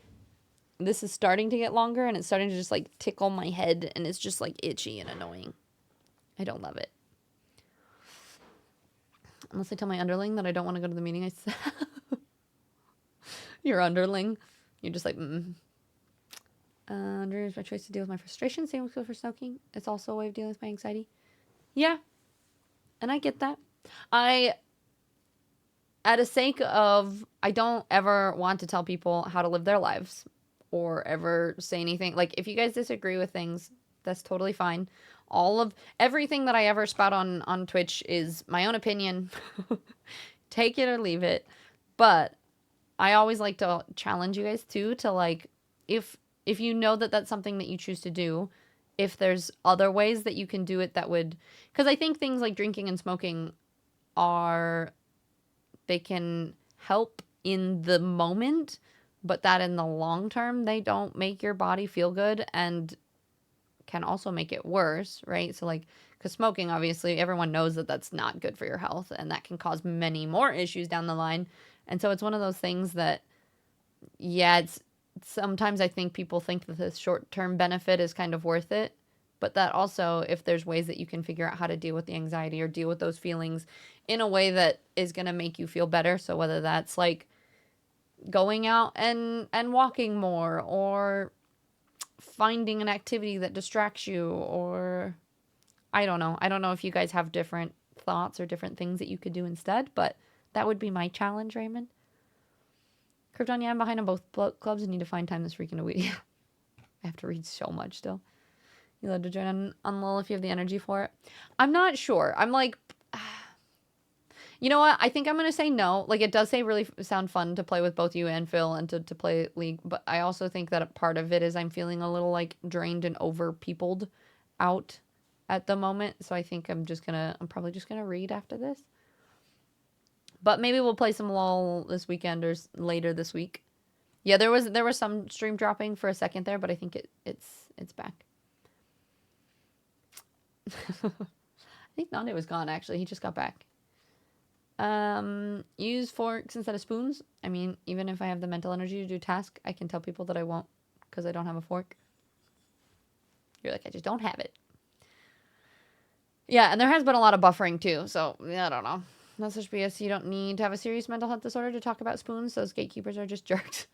This is starting to get longer and it's starting to just like tickle my head and it's just like itchy and annoying. I don't love it. Unless I tell my underling that I don't want to go to the meeting. Your underling. You're just like, Drew is my choice to deal with my frustration. Same with for smoking. It's also a way of dealing with my anxiety. Yeah. And I get that. At a sake of, I don't ever want to tell people how to live their lives or ever say anything. Like, if you guys disagree with things, that's totally fine. Everything that I ever spout on Twitch is my own opinion. Take it or leave it. But I always like to challenge you guys too to like, if you know that that's something that you choose to do, if there's other ways that you can do it that would, because I think things like drinking and smoking they can help in the moment, but that in the long term, they don't make your body feel good and can also make it worse, right? So like, because smoking, obviously, everyone knows that that's not good for your health and that can cause many more issues down the line. And so it's one of those things that, yeah, sometimes I think people think that the short-term benefit is kind of worth it. But that also, if there's ways that you can figure out how to deal with the anxiety or deal with those feelings in a way that is going to make you feel better. So whether that's like going out and walking more or finding an activity that distracts you, or I don't know. I don't know if you guys have different thoughts or different things that you could do instead, but that would be my challenge, Raymond. Krypton, yeah, I'm behind on both clubs and need to find time this weekend a week. I have to read so much still. You love to join on LOL if you have the energy for it. I'm not sure. I'm like, you know what? I think I'm going to say no. Like, it does really sound fun to play with both you and Phil and to play League. But I also think that a part of it is I'm feeling a little, like, drained and over-peopled out at the moment. So I think I'm probably just going to read after this. But maybe we'll play some LOL this weekend or later this week. Yeah, there was some stream dropping for a second there, but I think it's back. I think Nande was gone, actually. He just got back. Use forks instead of spoons. I mean, even if I have the mental energy to do task, I can tell people that I won't because I don't have a fork. You're like, I just don't have it. Yeah, and there has been a lot of buffering, too. So, yeah, I don't know. That's such BS. You don't need to have a serious mental health disorder to talk about spoons. Those gatekeepers are just jerks.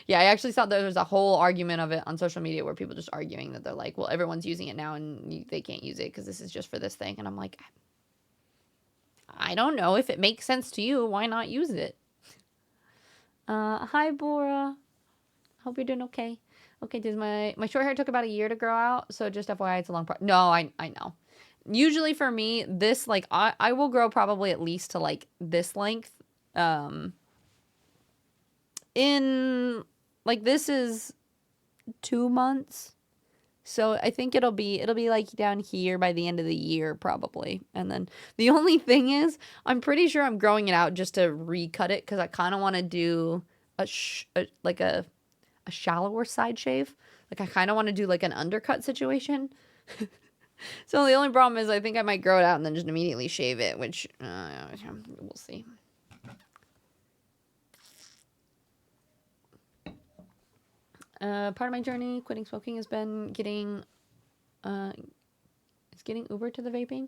Yeah, I actually saw there was a whole argument of it on social media where people just arguing that they're like, well, everyone's using it now and they can't use it because this is just for this thing. And I'm like, I don't know. If it makes sense to you, why not use it? Hi, Bora. Hope you're doing okay. Okay, my short hair took about a year to grow out, so just FYI, it's a long No, I know. Usually for me, this, like, I will grow probably at least to, like, this length. In, like, this is 2 months. So I think it'll be like down here by the end of the year probably. And then the only thing is, I'm pretty sure I'm growing it out just to recut it because I kind of want to do a shallower side shave. Like, I kind of want to do like an undercut situation. So the only problem is I think I might grow it out and then just immediately shave it, which we'll see. Part of my journey quitting smoking has been getting Uber to the vaping.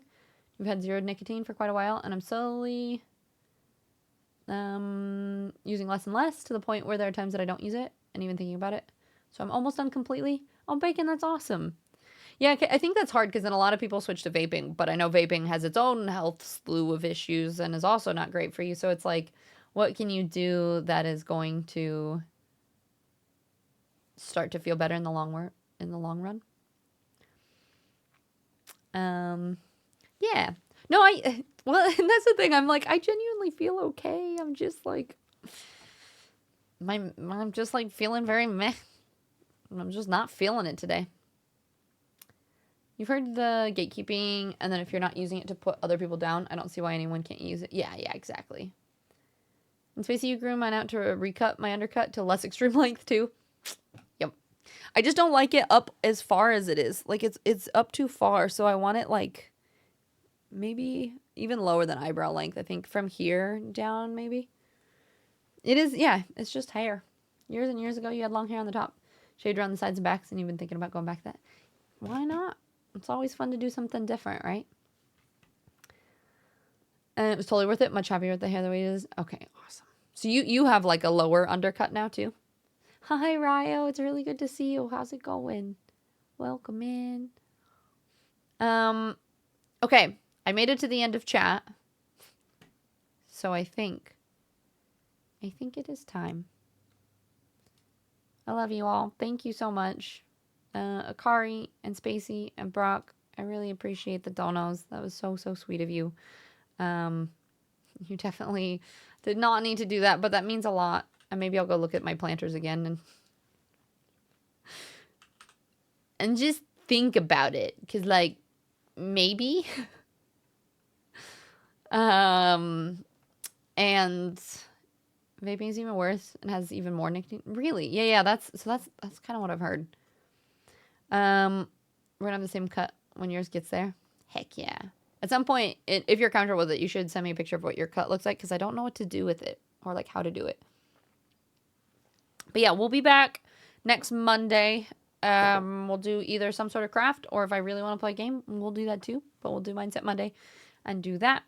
We've had zero nicotine for quite a while, and I'm slowly using less and less to the point where there are times that I don't use it and even thinking about it. So I'm almost done completely. Oh, bacon, that's awesome. Yeah, I think that's hard because then a lot of people switch to vaping, but I know vaping has its own health slew of issues and is also not great for you. So it's like, what can you do that is going to start to feel better in the long run? Yeah. No, well, and that's the thing. I'm like, I genuinely feel okay. I'm just like, I'm just like feeling very meh. I'm just not feeling it today. You've heard the gatekeeping, and then if you're not using it to put other people down, I don't see why anyone can't use it. Yeah, exactly. And Spacey, you grew mine out to recut my undercut to less extreme length too. Yep. I just don't like it up as far as it is. Like it's up too far, so I want it like maybe even lower than eyebrow length. I think from here down maybe. It is, yeah, it's just hair. Years and years ago you had long hair on the top, shaved around the sides and backs, and you've been thinking about going back that. Why not? It's always fun to do something different, right? And it was totally worth it. Much happier with the hair the way it is. Okay, awesome. So you have like a lower undercut now too? Hi, Ryo. It's really good to see you. How's it going? Welcome in. Okay. I made it to the end of chat. So I think it is time. I love you all. Thank you so much. Akari and Spacey and Brock, I really appreciate the donos. That was so sweet of you. You definitely did not need to do that, but that means a lot. And maybe I'll go look at my planters again and just think about it. Cause like, maybe. And vaping is even worse and has even more nicotine. Really? Yeah, that's kind of what I've heard. We're gonna have the same cut when yours gets there. Heck yeah. At some point, if you're comfortable with it, you should send me a picture of what your cut looks like because I don't know what to do with it or like how to do it. But yeah, we'll be back next Monday. We'll do either some sort of craft or if I really want to play a game, we'll do that too. But we'll do Mindset Monday and do that.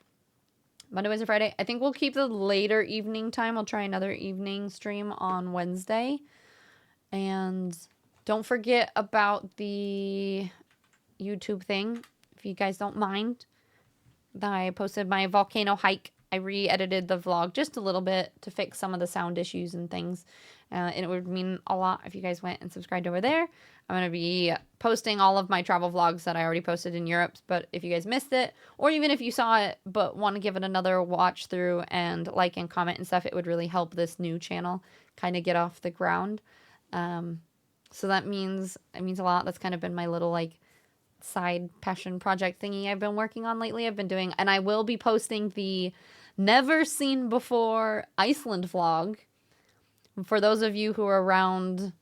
Monday, Wednesday, Friday. I think we'll keep the later evening time. We'll try another evening stream on Wednesday. And don't forget about the YouTube thing, if you guys don't mind. I posted my volcano hike. I re-edited the vlog just a little bit to fix some of the sound issues and things. And it would mean a lot if you guys went and subscribed over there. I'm going to be posting all of my travel vlogs that I already posted in Europe. But if you guys missed it, or even if you saw it but want to give it another watch through and like and comment and stuff, it would really help this new channel kind of get off the ground. So that means a lot. That's kind of been my little like side passion project thingy I've been working on lately. I've been doing, and I will be posting the never seen before Iceland vlog. For those of you who are around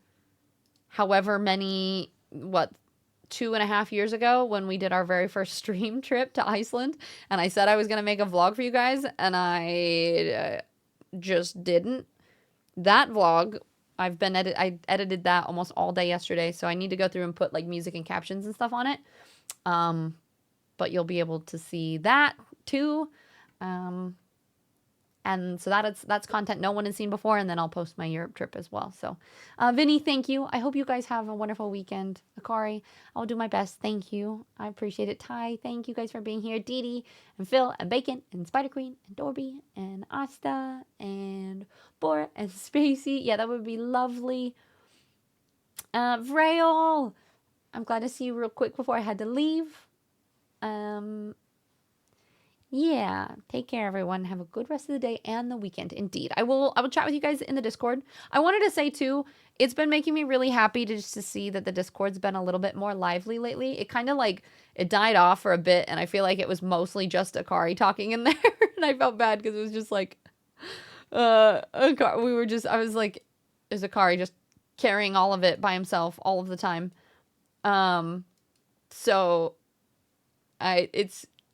however many, 2.5 years ago when we did our very first stream trip to Iceland, and I said I was going to make a vlog for you guys, and I just didn't. That vlog, I edited that almost all day yesterday, so I need to go through and put like music and captions and stuff on it. But you'll be able to see that too. And so that's content no one has seen before, and then I'll post my Europe trip as well. So, Vinny, thank you. I hope you guys have a wonderful weekend. Akari, I'll do my best. Thank you. I appreciate it. Ty, thank you guys for being here. Dee Dee, and Phil, and Bacon, and Spider Queen, and Dorby, and Asta, and Bor, and Spacey. Yeah, that would be lovely. Vrail, I'm glad to see you real quick before I had to leave. Yeah, take care, everyone. Have a good rest of the day and the weekend. Indeed, I will chat with you guys in the Discord. I wanted to say too, it's been making me really happy to see that the Discord's been a little bit more lively lately. It kind of like it died off for a bit, and I feel like it was mostly just Akari talking in there, and I felt bad because it was just like, I was like, is Akari just carrying all of it by himself all of the time? So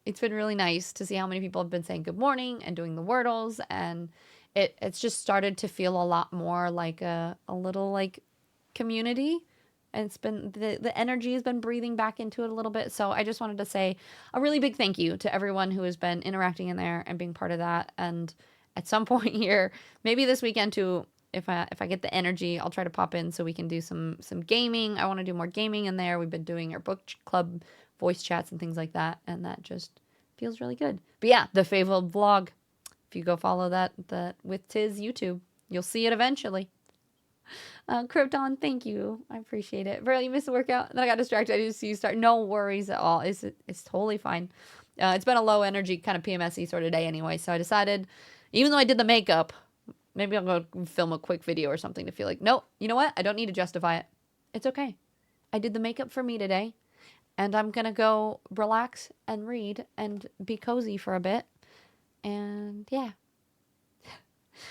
it's been really nice to see how many people have been saying good morning and doing the wordles, and it's just started to feel a lot more like a little like community, and it's been the energy has been breathing back into it a little bit. So I just wanted to say a really big thank you to everyone who has been interacting in there and being part of that. And at some point here, maybe this weekend too, if I get the energy, I'll try to pop in so we can do some gaming. I want to do more gaming in there. We've been doing our book club voice chats and things like that, and that just feels really good. But yeah, the Fabled vlog. If you go follow that with Tiz YouTube, you'll see it eventually. Krypton, thank you. I appreciate it. Bro, you missed the workout. Then I got distracted. I didn't see you start. No worries at all. It's totally fine. It's been a low energy kind of PMSy sort of day anyway. So I decided, even though I did the makeup, maybe I'll go film a quick video or something to feel like, nope, you know what? I don't need to justify it. It's okay. I did the makeup for me today. And I'm going to go relax and read and be cozy for a bit. And yeah.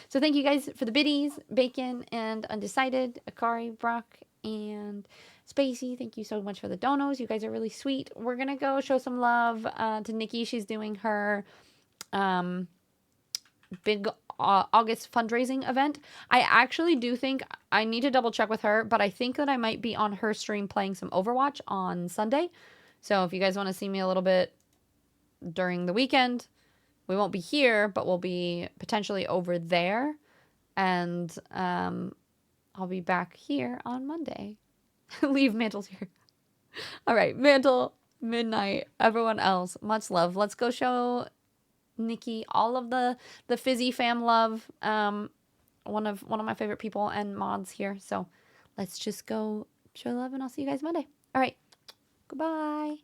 So thank you guys for the biddies, Bacon, and Undecided, Akari, Brock, and Spacey. Thank you so much for the donos. You guys are really sweet. We're going to go show some love to Nikki. She's doing her big August fundraising event. I actually do think, I need to double check with her, but I think that I might be on her stream playing some Overwatch on Sunday. So if you guys want to see me a little bit during the weekend, we won't be here, but we'll be potentially over there. And I'll be back here on Monday. Leave Mantle's here. All right, Mantle, Midnight, everyone else, much love. Let's go show Nikki all of the Fizzy fam love. One of my favorite people and mods here. So let's just go show love, and I'll see you guys Monday. All right, goodbye.